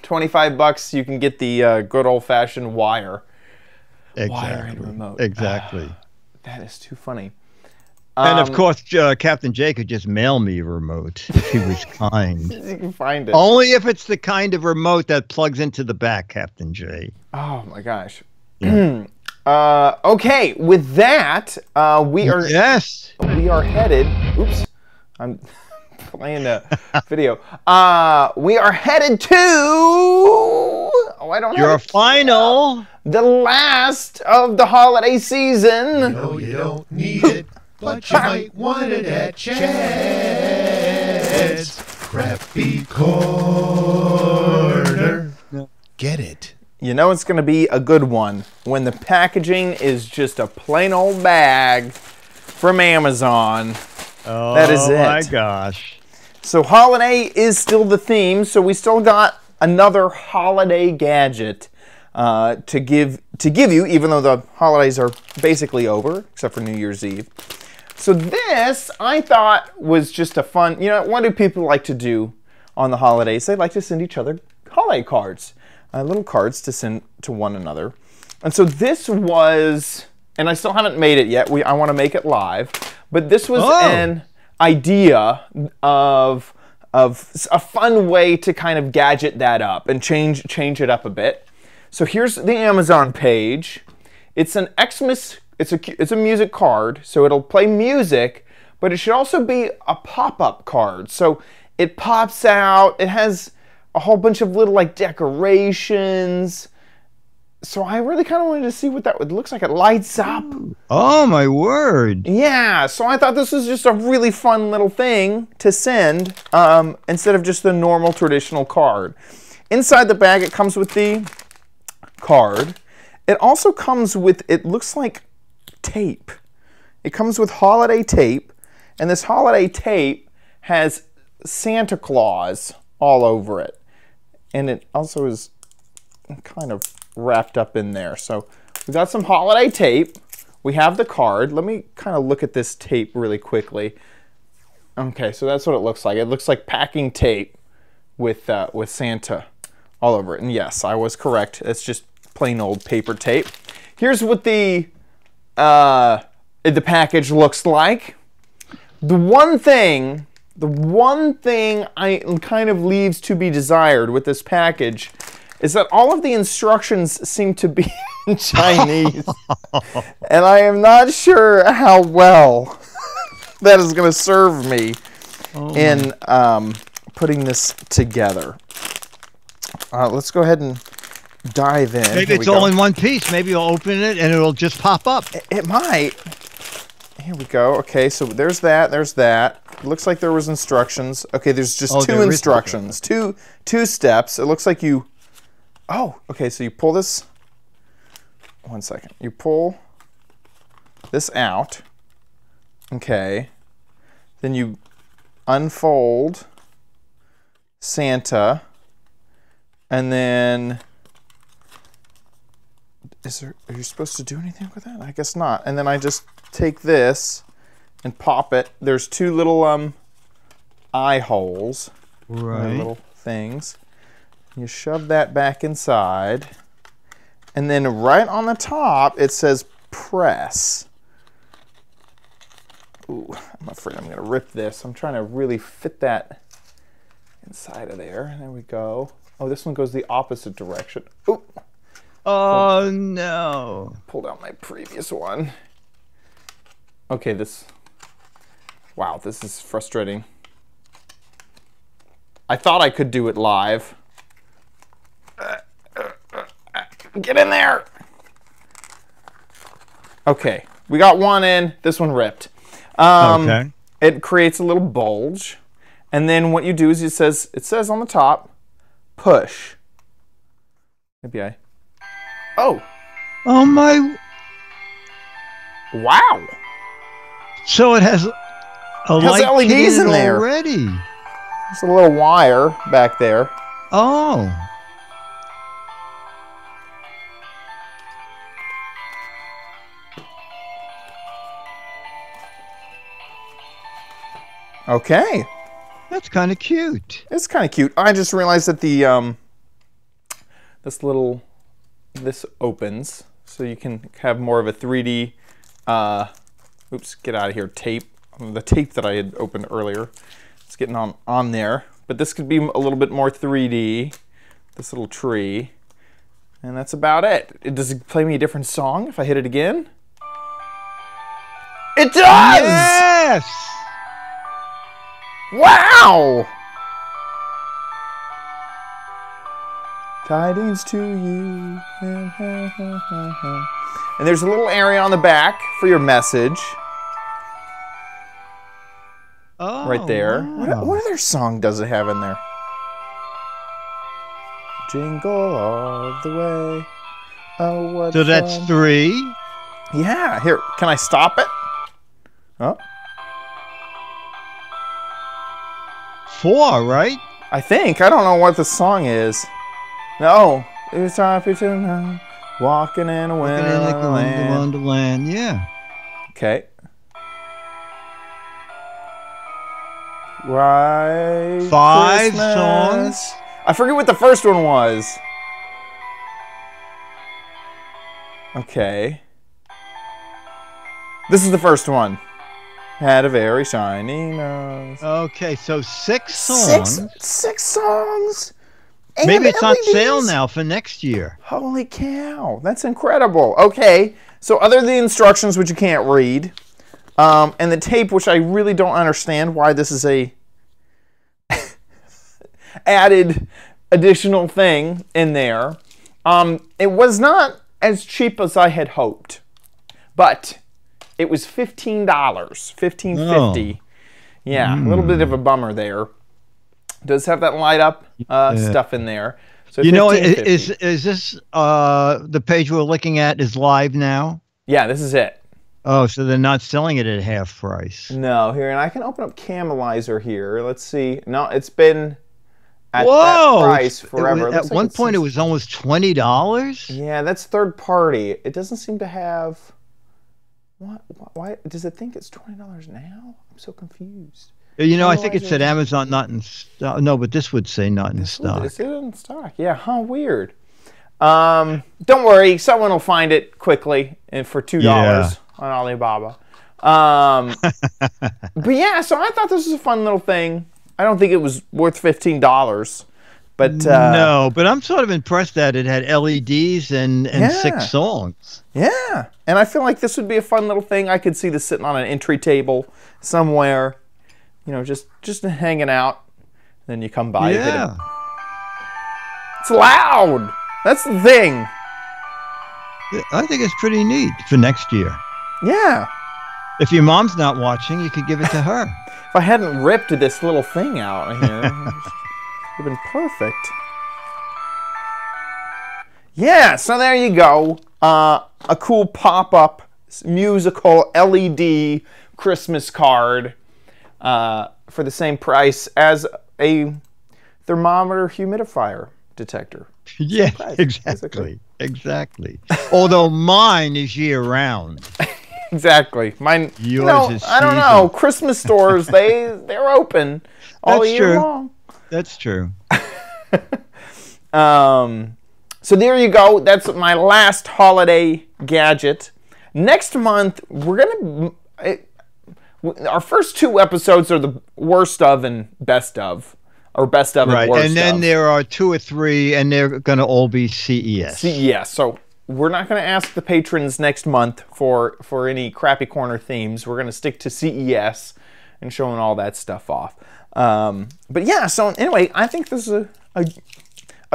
$25, you can get the good old-fashioned wire. Wire and remote. Exactly. That is too funny. And of course, Captain J could just mail me a remote if he was kind. You can find it. Only if it's the kind of remote that plugs into the back, Captain J. Oh my gosh. Yeah. Okay, with that, we are headed. Oops, I'm playing a video. We are headed to. Oh, I don't. Your final. The last of the holiday season. No, you don't need it, but you might want it at Chad's. Crappy corner. Get it. You know it's going to be a good one when the packaging is just a plain old bag from Amazon. Oh, that is it. Oh my gosh. So holiday is still the theme, so we still got another holiday gadget to give you, even though the holidays are basically over, except for New Year's Eve. So this, I thought, was just a fun, what do people like to do on the holidays? They like to send each other holiday cards, little cards to send to one another. And so this was, and I still haven't made it yet, I want to make it live, but this was an idea of a fun way to kind of gadget that up and change it up a bit. So here's the Amazon page. It's an Xmas. It's a music card, so it'll play music, but it should also be a pop-up card. So it pops out. It has a whole bunch of little like decorations. So I really kind of wanted to see what that would look like. It lights up. Oh my word! Yeah. So I thought this was just a really fun little thing to send instead of just the normal traditional card. Inside the bag, it comes with the card. It also comes with, it looks like tape. It comes with holiday tape, and this holiday tape has Santa Claus all over it. And it also is kind of wrapped up in there. So we got some holiday tape. We have the card. Let me kind of look at this tape really quickly. Okay, so that's what it looks like. It looks like packing tape with Santa all over it. And yes, I was correct. It's just plain old paper tape. Here's what the package looks like. The one thing I kind of leaves to be desired with this package is that all of the instructions seem to be in Chinese. And I am not sure how well that is going to serve me in putting this together. Let's go ahead and dive in. Maybe it's all in one piece. Maybe you'll open it and it'll just pop up. It might. Here we go. Okay, so there's that. There's that. It looks like there was instructions. Okay, there's just two instructions. Two steps. It looks like you... Oh, okay, so you pull this... One second. You pull this out. Okay. Then you unfold Santa. And then... are you supposed to do anything with that? I guess not. And then I just take this and pop it. There's two little eye holes. Right. Little things. You shove that back inside. And then right on the top, it says press. Ooh, I'm afraid I'm going to rip this. I'm trying to really fit that inside of there. There we go. Oh, this one goes the opposite direction. Ooh. Oh, no. Pulled out my previous one. Okay, wow, this is frustrating. I thought I could do it live. Get in there! Okay, we got one in, this one ripped. Okay. It creates a little bulge, and then what you do is it says on the top, push. Maybe I... Oh. Oh my. Wow. So it has light LEDs in there already. There's a little wire back there. Oh. Okay. That's kind of cute. It's kind of cute. I just realized that the this opens, so you can have more of a 3D, oops, get out of here, tape. The tape that I had opened earlier. It's getting on there. But this could be a little bit more 3D, this little tree. And that's about it. Does it play me a different song if I hit it again? It does! Yes! Wow! Tidings to you. And there's a little area on the back for your message. Oh, right there. wow. What other song does it have in there? Jingle all the way. Oh, what So that's fun. 3. Yeah, here, can I stop it? Oh. 4, right? I think. I don't know what the song is. No. It's time for tonight. Walking in a Looking in like a wonderland. wonderland, yeah. Okay. Right. 5 Christmas. songs. I forget what the first one was. Okay. This is the first one. Had a very shiny nose. Okay, so 6 songs. Six songs. And Maybe it's on sale LEDs. now for next year. Holy cow, that's incredible. Okay, so other than the instructions, which you can't read, and the tape, which I really don't understand why this is a added additional thing in there. It was not as cheap as I had hoped, but it was $15, $15.50. Yeah, a little bit of a bummer there. Does have that light up stuff in there. So you know, $15.50. is this the page we're looking at is live now? Yeah, this is it. Oh, so they're not selling it at half price. No, here, and I can open up Camelizer here. Let's see. No, it's been at Whoa! that price forever. At one point, it was almost $20. Yeah, that's third party. It doesn't seem to have. What? Why does it think it's $20 now? I'm so confused. You know, I think it said Amazon not in stock. No, but this would say not in stock. Is it in stock? Yeah, huh? Weird. Don't worry, someone will find it quickly and for $2 on Alibaba. But yeah, so I thought this was a fun little thing. I don't think it was worth $15, but no. But I'm sort of impressed that it had LEDs and 6 songs. Yeah, and I feel like this would be a fun little thing. I could see this sitting on an entry table somewhere. You know, just hanging out. Then you come by. Yeah. It's loud. That's the thing. I think it's pretty neat for next year. Yeah. If your mom's not watching, you could give it to her. If I hadn't ripped this little thing out here, it would have been perfect. Yeah, so there you go. A cool pop-up musical LED Christmas card. For the same price as a thermometer humidifier detector. Yeah, exactly. Although mine is year-round. Exactly. Mine. Yours is I don't know. Christmas stores they're open all year long. That's true. So there you go. That's my last holiday gadget. Next month we're gonna. Our first 2 episodes are the worst of and best of, or best of and worst of. Right, and then there are 2 or 3, and they're going to all be CES. CES. So we're not going to ask the patrons next month for any crappy corner themes. We're going to stick to CES and showing all that stuff off. But yeah, so anyway, I think this is a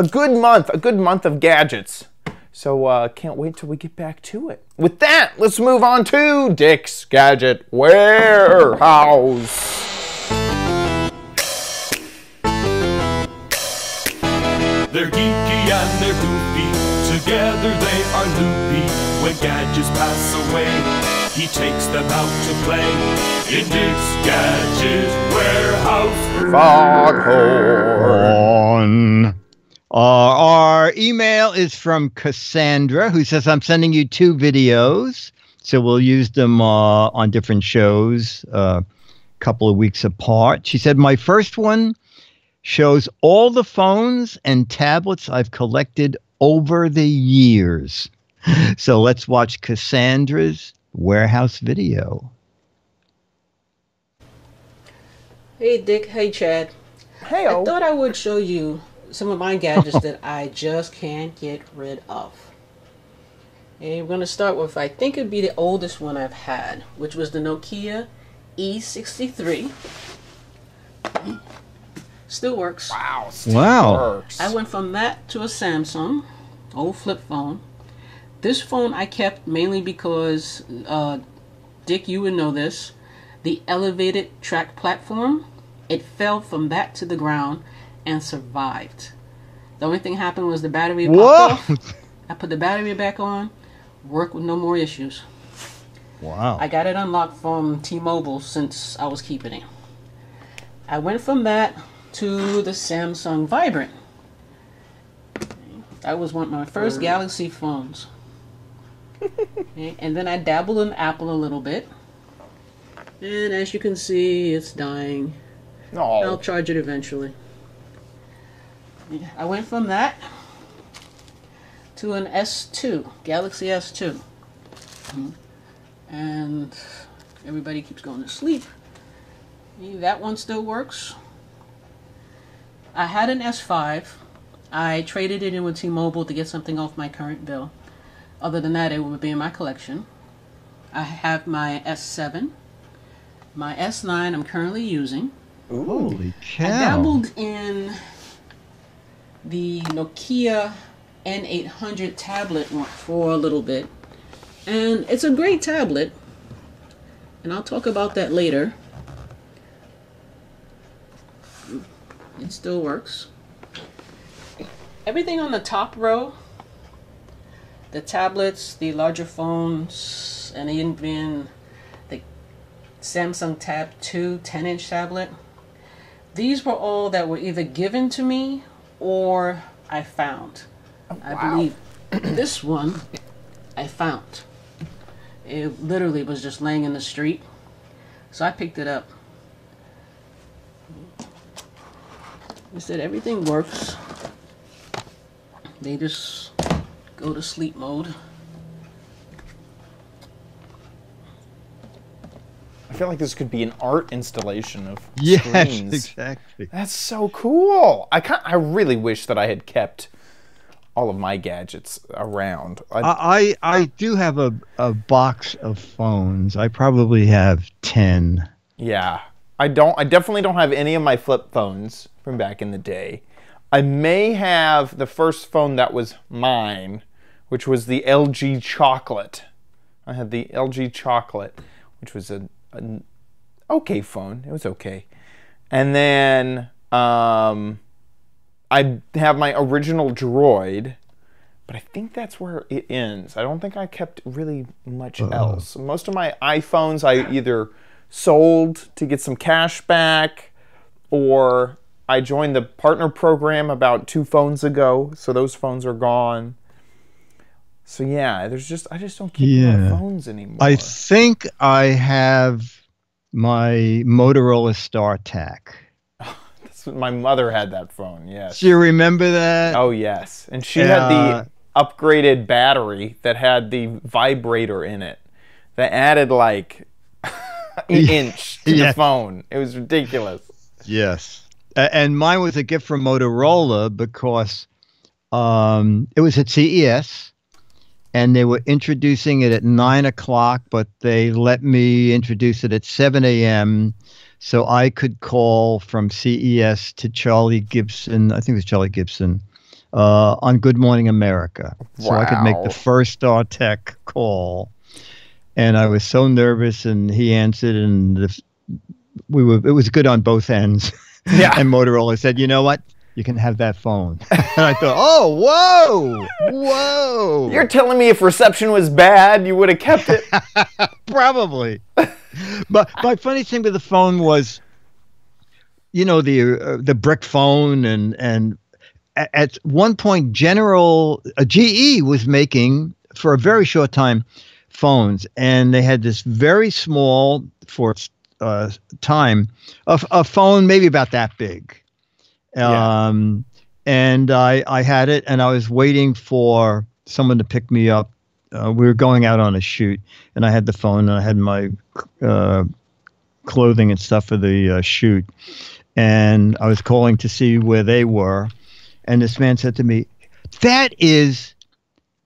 good month of gadgets. So can't wait till we get back to it. With that, let's move on to Dick's Gadget Warehouse. They're geeky and they're goofy, together they are loopy. When gadgets pass away, he takes them out to play in Dick's Gadget Warehouse. Foghorn. Our email is from Cassandra, who says, I'm sending you 2 videos. So we'll use them on different shows a couple of weeks apart. She said, my first one shows all the phones and tablets I've collected over the years. So let's watch Cassandra's warehouse video. Hey, Dick. Hey, Chad. Hey, I thought I would show you some of my gadgets that I just can't get rid of. And we're going to start with, I think it'd be the oldest one I've had, which was the Nokia E63. Still works. Wow. Works. I went from that to a Samsung, old flip phone. This phone I kept mainly because, Dick, you would know this, the elevated track platform. It fell from that to the ground and survived. The only thing happened was the battery popped off. I put the battery back on, worked with no more issues. Wow. I got it unlocked from T-Mobile since I was keeping it. I went from that to the Samsung Vibrant. That was one of my first Galaxy phones. Okay, and then I dabbled in Apple a little bit. And as you can see, it's dying. Oh. I'll charge it eventually. I went from that to an S2, Galaxy S2. And everybody keeps going to sleep. That one still works. I had an S5. I traded it in with T-Mobile to get something off my current bill. Other than that, it would be in my collection. I have my S7. My S9 I'm currently using. Ooh. Holy cow. I dabbled in the Nokia N800 tablet for a little bit. And it's a great tablet. And I'll talk about that later. It still works. Everything on the top row, the tablets, the larger phones, and even the Samsung Tab 2 10-inch tablet, these were all that were either given to me or I found. Oh, wow. I believe this one I found. It literally was just laying in the street, so I picked it up. I said everything works. They just go to sleep mode. I feel like this could be an art installation of yes, screens. Exactly. That's so cool. I really wish that I had kept all of my gadgets around. I do have a box of phones. I probably have 10. Yeah. I definitely don't have any of my flip phones from back in the day. I may have the first phone that was mine, which was the LG Chocolate. I had the LG Chocolate, which was an okay phone. It was okay. And then I have my original Droid, but I think that's where it ends. I don't think I kept really much else. Most of my iPhones I either sold to get some cash back, or I joined the partner program about 2 phones ago, so those phones are gone. So yeah, I just don't keep my phones anymore. I think I have my Motorola StarTAC. My mother had that phone, yes. Do you remember that? Oh, yes. And she had the upgraded battery that had the vibrator in it that added like an inch to the phone. It was ridiculous. Yes. And mine was a gift from Motorola because it was at CES. And they were introducing it at 9 o'clock, but they let me introduce it at 7 a.m. so I could call from CES to Charlie Gibson, I think it was Charlie Gibson, on Good Morning America. So I could make the first StarTAC call. And I was so nervous, and he answered, and it was good on both ends. Yeah. And Motorola said, you know what? You can have that phone. And I thought, oh, whoa. You're telling me if reception was bad, you would have kept it? Probably. But my funny thing with the phone was, you know, the brick phone, and at one point, GE was making, for a very short time, phones. And they had this very small, for time, a phone maybe about that big. And I had it, and I was waiting for someone to pick me up. We were going out on a shoot, and I had the phone, and I had my clothing and stuff for the shoot. And I was calling to see where they were. And this man said to me, "That is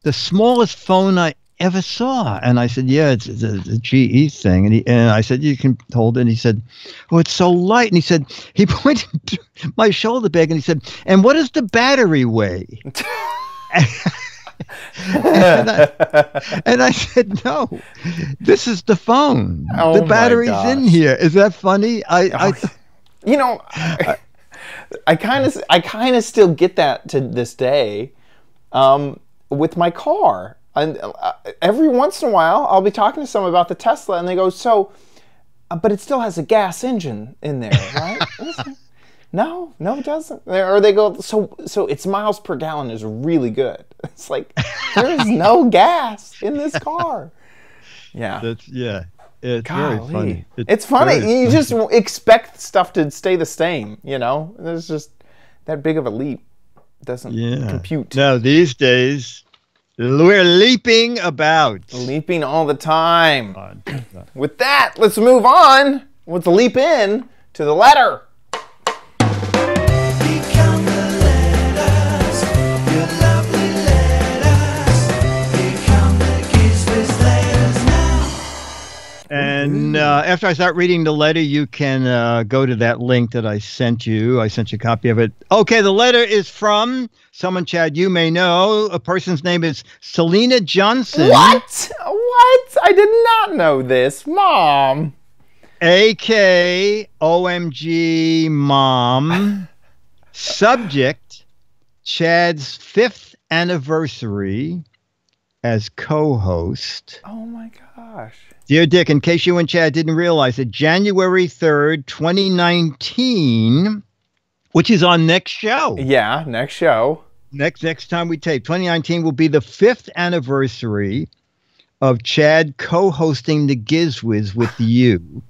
the smallest phone I ever saw." And I said, "Yeah, it's a GE thing." And I said, "You can hold it." And he said, "Oh, it's so light." And he said, he pointed to my shoulder bag, and he said, "And what does the battery weigh?" and I said, no, this is the phone. Oh the my battery's in gosh. here. Is that funny? You know, I kind of still get that to this day with my car. And every once in a while, I'll be talking to someone about the Tesla, and they go, "So, but it still has a gas engine in there, right?" No, it doesn't. Or they go, "So its miles per gallon is really good." It's like there's no gas in this car. Yeah, It's very funny. It's funny. You just expect stuff to stay the same, you know? There's just that big of a leap doesn't compute. No, these days, we're leaping about. Leaping all the time. With that, let's move on. Let's leap in to the letter. And after I start reading the letter, you can go to that link that I sent you. I sent you a copy of it. Okay, the letter is from someone, Chad, you may know. A person's name is Selena Johnson. What? I did not know this. Mom. A.K. OMG Mom. Subject, Chad's 5th anniversary as co-host. Oh my gosh. Dear Dick, in case you and Chad didn't realize it, January 3rd, 2019, which is our next show. Yeah, next show. Next time we tape. 2019 will be the 5th anniversary of Chad co-hosting the Giz Wiz with you.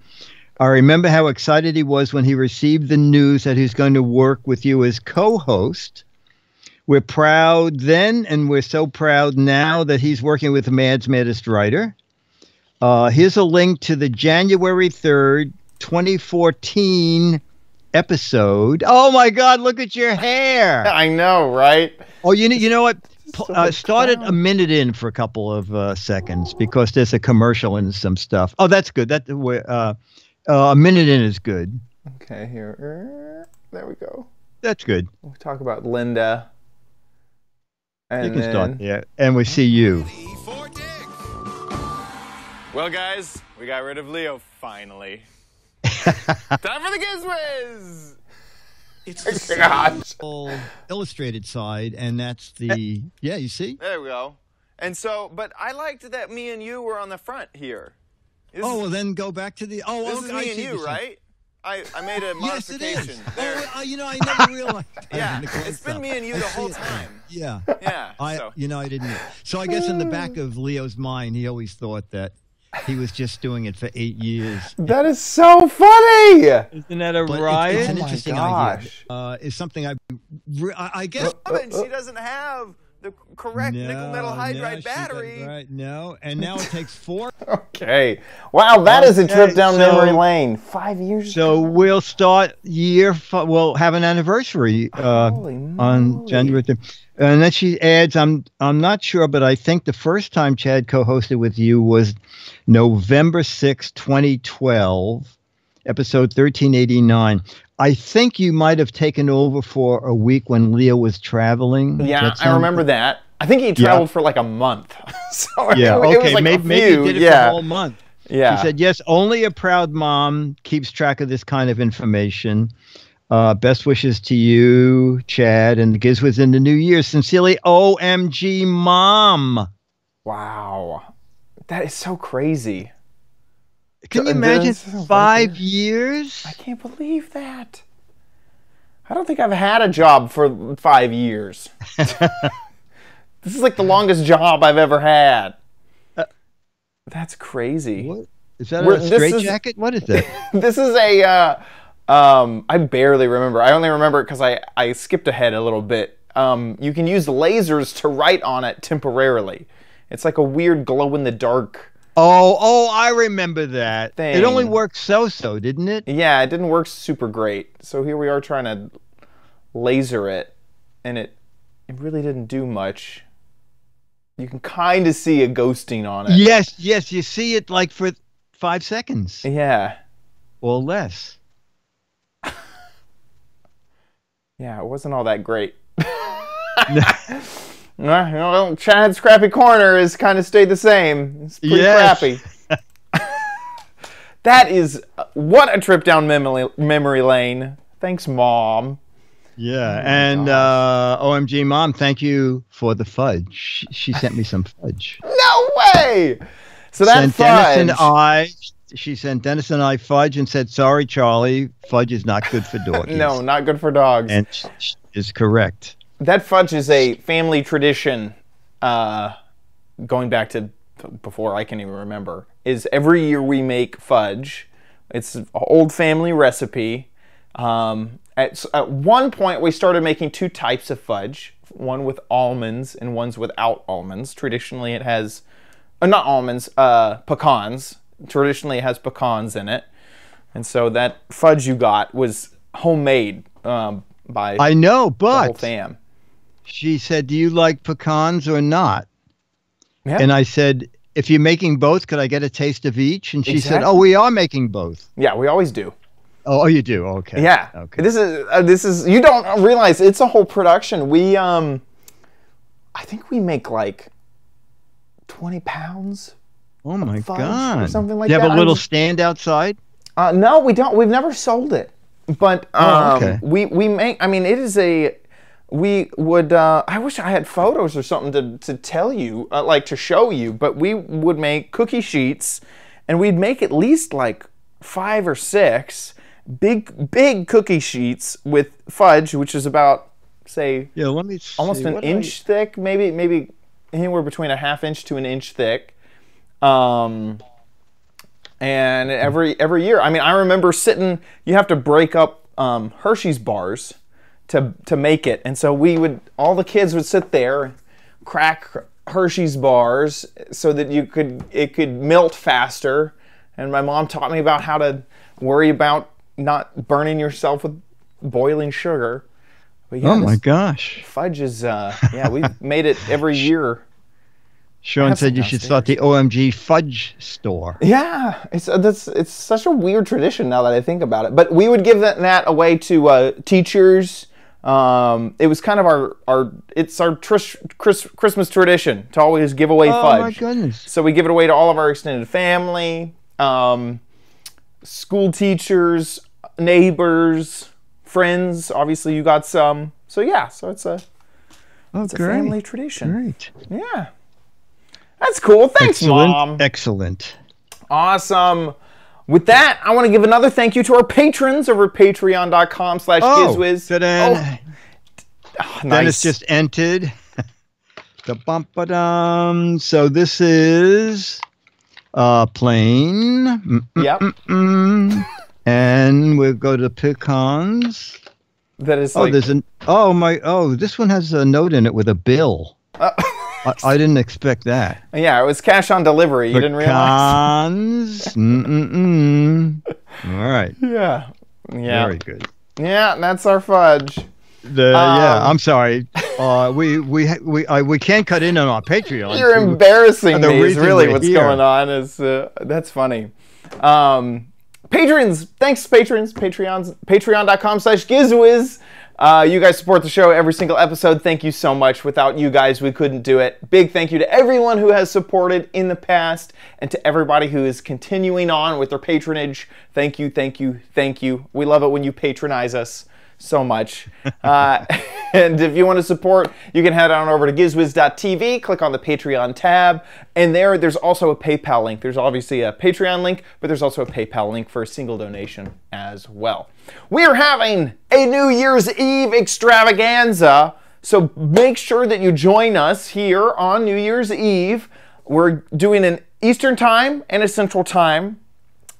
I remember how excited he was when he received the news that he's going to work with you as co-host. We're proud then, and we're so proud now that he's working with Mad's Maddest Writer. Here's a link to the January 3rd, 2014 episode. Oh my God, look at your hair. I know, right? Oh, you know what? Start it a minute in for a couple of seconds because there's a commercial and some stuff. Oh, that's good. A minute in is good. Okay, here. There we go. That's good. We'll talk about Linda. And you can start there. And we see you. Well, guys, we got rid of Leo finally. Time for the Giz Wiz! It's the illustrated side, and that's the... Yeah, you see? There we go. And so, but I liked that me and you were on the front here. Well, then go back to the... This is me and you, right? I made a modification. Yes, it is. I never realized that. Yeah, it's been me and you the whole time. Yeah. Yeah. I didn't. So I guess in the back of Leo's mind, he always thought that he was just doing it for 8 years. That is so funny. Isn't that a riot? It's an interesting idea. It's something I guess. She doesn't have the correct nickel metal hydride battery. Right, no. And now it takes 4. Okay. Wow, that is a trip down memory lane. 5 years ago. We'll start we'll have an anniversary on January 3rd. And then she adds, I'm not sure, but I think the first time Chad co-hosted with you was November 6, 2012, episode 1389. I think you might have taken over for a week when Leo was traveling. Yeah, I remember that. I think he traveled for like a month. So yeah, it okay, was like maybe you did it for a whole month. Yeah. She said, yes, only a proud mom keeps track of this kind of information. Best wishes to you, Chad, and the Giz Wiz in the new year. Sincerely, OMG Mom. Wow. That is so crazy. Can you imagine 5 years? I can't believe that. I don't think I've had a job for 5 years. This is like the longest job I've ever had. That's crazy. What? Is that a straitjacket? What is that? This is a... I barely remember. I only remember it because I skipped ahead a little bit. You can use lasers to write on it temporarily. It's like a weird glow-in-the-dark... Oh, I remember that. Thing. It only worked so-so, didn't it? Yeah, it didn't work super great. So here we are trying to laser it, and it really didn't do much. You can kind of see a ghosting on it. Yes, you see it like for 5 seconds. Yeah. Or less. Yeah, it wasn't all that great. Well, Chad's crappy corner has kind of stayed the same. It's pretty crappy. That is, what a trip down memory lane. Thanks, Mom. Yeah, and OMG Mom, thank you for the fudge. She sent me some fudge. No way! So that sent fudge. She sent Dennis and I fudge and said, sorry, Charlie, fudge is not good for dogs. No, not good for dogs. And she is correct. That fudge is a family tradition, going back to before I can even remember, is every year we make fudge. It's an old family recipe. At one point, we started making 2 types of fudge, one with almonds and one's without almonds. Traditionally, it has, not almonds, pecans. Traditionally, it has pecans in it. And so that fudge you got was homemade by I know, but the whole fam. She said, do you like pecans or not? Yeah. And I said, if you're making both, could I get a taste of each? And she said, Exactly. oh, we are making both. Yeah, we always do. Oh, you do? Okay. Yeah. Okay. This is you don't realize it's a whole production. We I think we make like 20 pounds. Oh my fudge God. or something like you that. have a little stand outside? No, we don't. We've never sold it. But okay. we make, I mean, it is a, we would, I wish I had photos or something to tell you, like to show you, but we would make cookie sheets and we'd make at least like 5 or 6 big cookie sheets with fudge, which is about, say, let me see. almost an inch thick, maybe anywhere between a ½ inch to an inch thick. And every year, I mean, I remember sitting, you have to break up Hershey's bars to make it. And so all the kids would sit there, crack Hershey's bars so that it could melt faster. And my mom taught me about how to worry about not burning yourself with boiling sugar. But yeah, oh my gosh. Fudge is, we've made it every year. Sean said you should start the OMG Fudge store. Yeah, it's such a weird tradition now that I think about it. But we would give that away to teachers. It was kind of it's our Christmas tradition to always give away fudge. Oh my goodness! So we give it away to all of our extended family, school teachers, neighbors, friends. Obviously, you got some. So yeah, so it's a family tradition. Great. Yeah. That's cool. Thanks, Mom. Excellent. Awesome. With that, I want to give another thank you to our patrons over at patreon.com/GizWiz. Nice. Dennis just entered. So this is plain. Yep. And we'll go to pecans. That is this one has a note in it with a bill. I didn't expect that. Yeah, it was cash on delivery. You didn't realize. All right. Yeah. Very good. Yeah, that's our fudge. I'm sorry. We can't cut in on our Patreon. You're embarrassing me. Is really what's going on. Is that's funny. Patrons, thanks patrons. Patreon.com/GizWiz. You guys support the show every single episode. Thank you so much. Without you guys, we couldn't do it. Big thank you to everyone who has supported in the past and to everybody who is continuing on with their patronage. Thank you, thank you, thank you. We love it when you patronize us so much. And if you want to support, you can head on over to gizwiz.tv, click on the Patreon tab, and there's also a PayPal link. There's obviously a Patreon link, but there's also a PayPal link for a single donation as well. We are having a New Year's Eve extravaganza, so make sure that you join us here on New Year's Eve. We're doing an Eastern time and a Central time.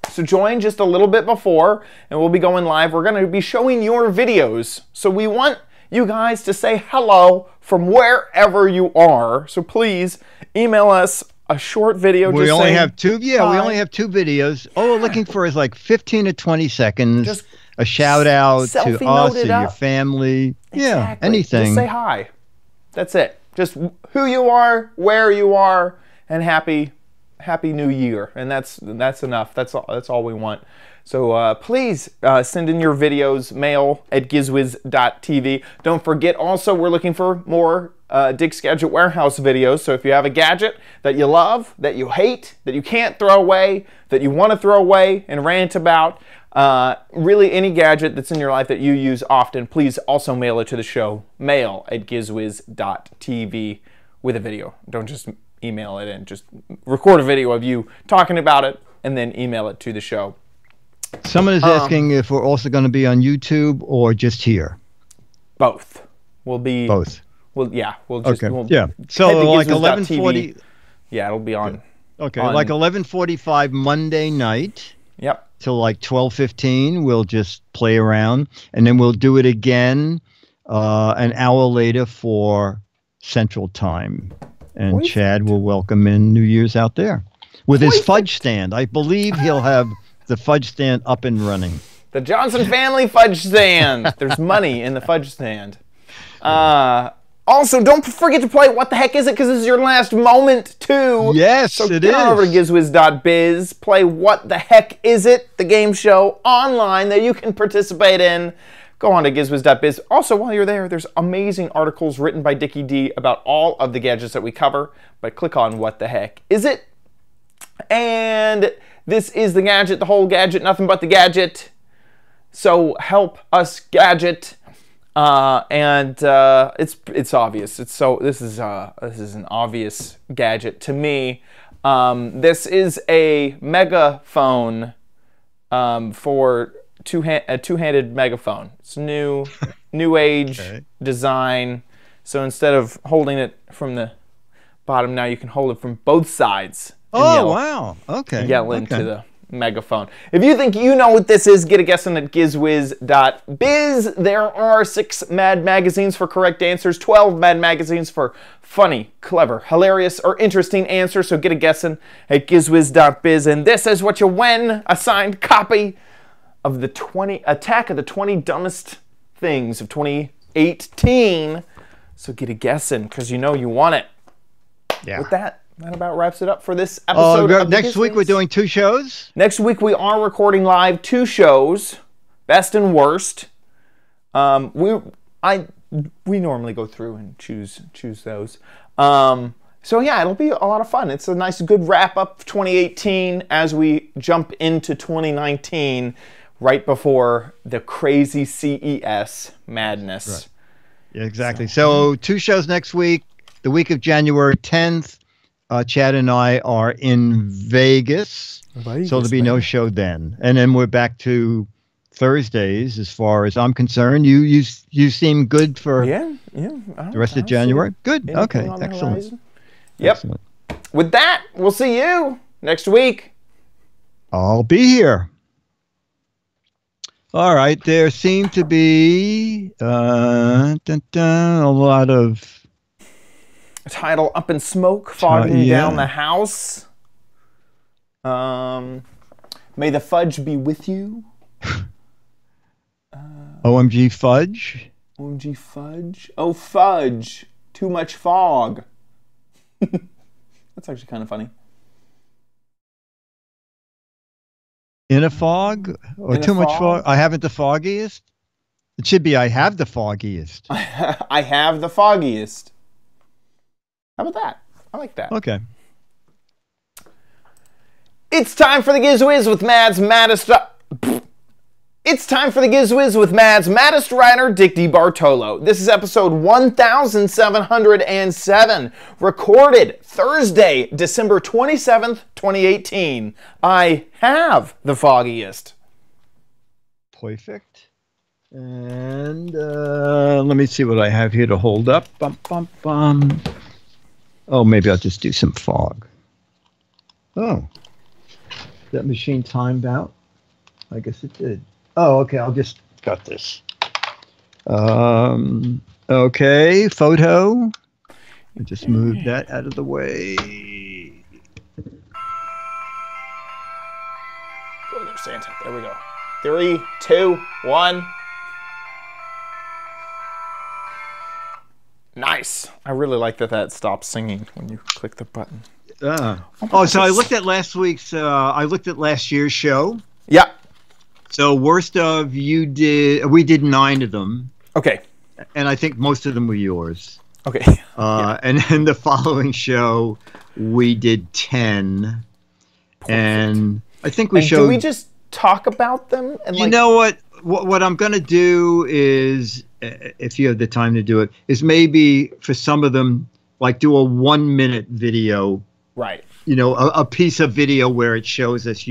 So join just a little bit before, and we'll be going live. We're going to be showing your videos. So we want you guys to say hello from wherever you are. So please email us a short video. We just only saying have 2. Yeah, hi. we only have 2 videos. All we're looking for is like 15 to 20 seconds. Just a shout out to us or your family. Exactly. Yeah, anything. Just say hi. That's it. Just who you are, where you are, and happy New Year. And that's enough. That's all we want. So please send in your videos, mail@gizwiz.tv. Don't forget also we're looking for more Dick's Gadget Warehouse videos. So if you have a gadget that you love, that you hate, that you can't throw away, that you want to throw away and rant about, really any gadget that's in your life that you use often, please also mail it to the show, mail@gizwiz.tv with a video. Don't just email it in. Just record a video of you talking about it and then email it to the show. Someone is asking if we're also going to be on YouTube or just here. Both. We'll be both. Well, yeah, we'll just yeah. So like 11:40. Yeah, it'll be on. Okay, like 11:45 Monday night. Yep. Till like 12:15, we'll just play around, and then we'll do it again an hour later for Central Time, and Chad will welcome in New Year's out there with his fudge stand. I believe he'll have the fudge stand up and running. The Johnson family fudge stand. There's money in the fudge stand. Also, don't forget to play What the Heck Is It? Because this is your last moment, too. Yes, so it get on over to is. gizwiz.biz. Play What the Heck Is It? The game show online that you can participate in. Go on to gizwiz.biz. Also, while you're there, there's amazing articles written by Dickie D about all of the gadgets that we cover. But click on What the Heck Is It? And this is the gadget, the whole gadget, nothing but the gadget. So help us gadget. It's obvious. This is an obvious gadget to me. This is a megaphone for a two-handed megaphone. It's new age design. So instead of holding it from the bottom, now you can hold it from both sides. Oh, wow. Okay. Yell into the megaphone. If you think you know what this is, get a guess on at gizwiz.biz. There are 6 Mad magazines for correct answers, 12 Mad magazines for funny, clever, hilarious, or interesting answers. So get a guessing at gizwiz.biz. And this is what you win: a signed copy of the Attack of the 20 Dumbest Things of 2018. So get a guessing, because you know you want it. Yeah. With that about wraps it up for this episode. Next week we're doing 2 shows. Next week we are recording live 2 shows, best and worst. We normally go through and choose those. So yeah, it'll be a lot of fun. It's a nice, good wrap up of 2018 as we jump into 2019, right before the crazy CES madness. Right. Yeah, exactly. So 2 shows next week. The week of January 10th. Chad and I are in Vegas, so there'll be no show then. And then we're back to Thursdays, as far as I'm concerned. You seem good for the rest of January. Good. Okay. Excellent. Yep. Excellent. With that, we'll see you next week. I'll be here. All right. There seem to be a lot of title Up in Smoke, fogging down the house. May the fudge be with you. OMG fudge. OMG fudge. Oh, fudge. Too much fog. That's actually kind of funny. In a fog? Or too much fog? I haven't the foggiest? It should be I have the foggiest. I have the foggiest. How about that? I like that. Okay. It's time for the Giz Wiz with Mads Maddest. It's time for the Giz Wiz with Mads Maddest writer Dick DeBartolo. This is episode 1707, recorded Thursday, December 27th, 2018. I have the foggiest. Perfect. And let me see what I have here to hold up. Bum, bum, bum. Oh, maybe I'll just do some fog. Oh, that machine timed out? I guess it did. Oh, okay, I'll just cut this. Okay, photo. I just moved that out of the way. Oh, there's Santa. There we go. 3, 2, 1. Nice. I really like that stops singing when you click the button. Oh, so I looked at last week's. I looked at last year's show. Yeah. So worst of we did 9 of them. Okay. And I think most of them were yours. Okay. And then the following show, we did 10. Perfect. And I think we showed... Do we just talk about them? And you know what? What I'm going to do is, if you have the time to do it, is maybe for some of them, like do a 1-minute video. Right. You know, a piece of video where it shows us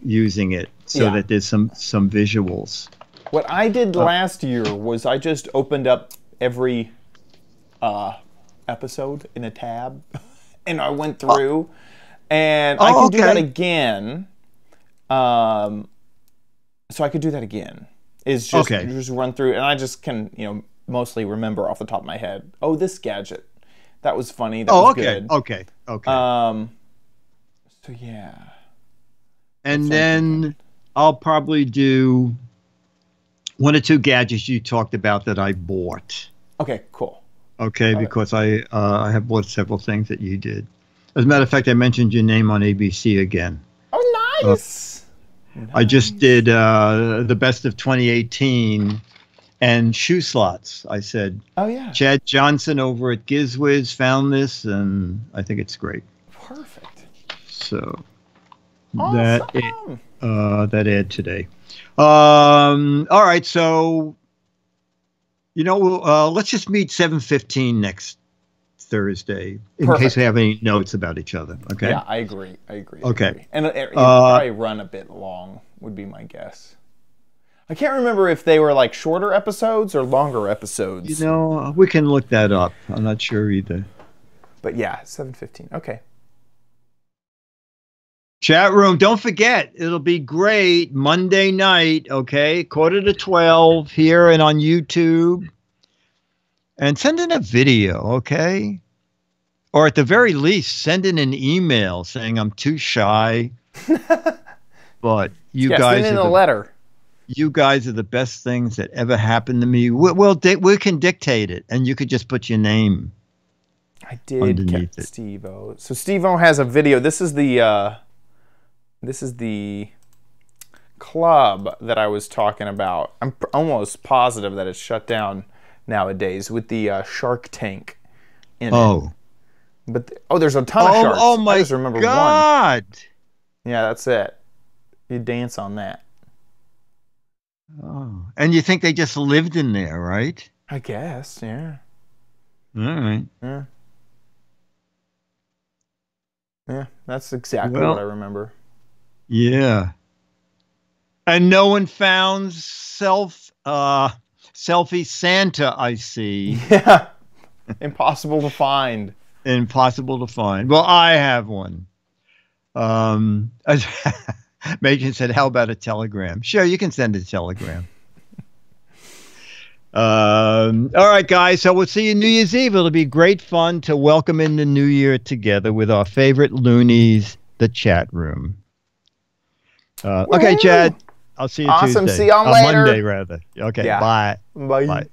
using it so that there's some visuals. What I did last year was I just opened up every episode in a tab, and I went through, and I can do that again. So I could do that again. Is just run through, and I just can mostly remember off the top of my head. Oh, this gadget, that was funny. That was good. Okay. So yeah. And then I'll probably do 1 or 2 gadgets you talked about that I bought. Okay, cool. Okay, because I have bought several things that you did. As a matter of fact, I mentioned your name on ABC again. Oh, nice. I just did the best of 2018 and shoe slots. I said, oh yeah, Chad Johnson over at Giz Wiz found this, and I think it's great. Perfect. So awesome. that ad today. All right, so let's just meet 7:15 next Thursday in case we have any notes about each other. Okay. Yeah, I agree. Okay. And it'll probably run a bit long, would be my guess. I can't remember if they were like shorter episodes or longer episodes. We can look that up. I'm not sure either. But yeah, 7:15. Okay. Chat room, don't forget, it'll be great Monday night, okay? 11:45 here and on YouTube. And send in a video, okay? Or at the very least, send in an email saying I'm too shy. But you guys send in a letter. You guys are the best things that ever happened to me. We can dictate it, and you could just put your name. I did get Steve-O. So Steve-O has a video. This is the club that I was talking about. I'm almost positive that it's shut down nowadays with the Shark Tank in it. But there's a ton of sharks. Oh my I just remember God! One. Yeah, that's it. You dance on that. Oh, and you think they just lived in there, right? I guess, yeah. All right. Yeah. Yeah, that's exactly what I remember. Yeah. And no one found selfie Santa, I see. Yeah. Impossible to find. Impossible to find. Well, I have one. Megan said, how about a telegram? Sure, you can send a telegram. All right, guys. So we'll see you New Year's Eve. It'll be great fun to welcome in the new year together with our favorite loonies, the chat room. Okay, Chad. I'll see you Tuesday. Awesome. See y'all later. Monday, rather. Okay, bye. Bye. Bye.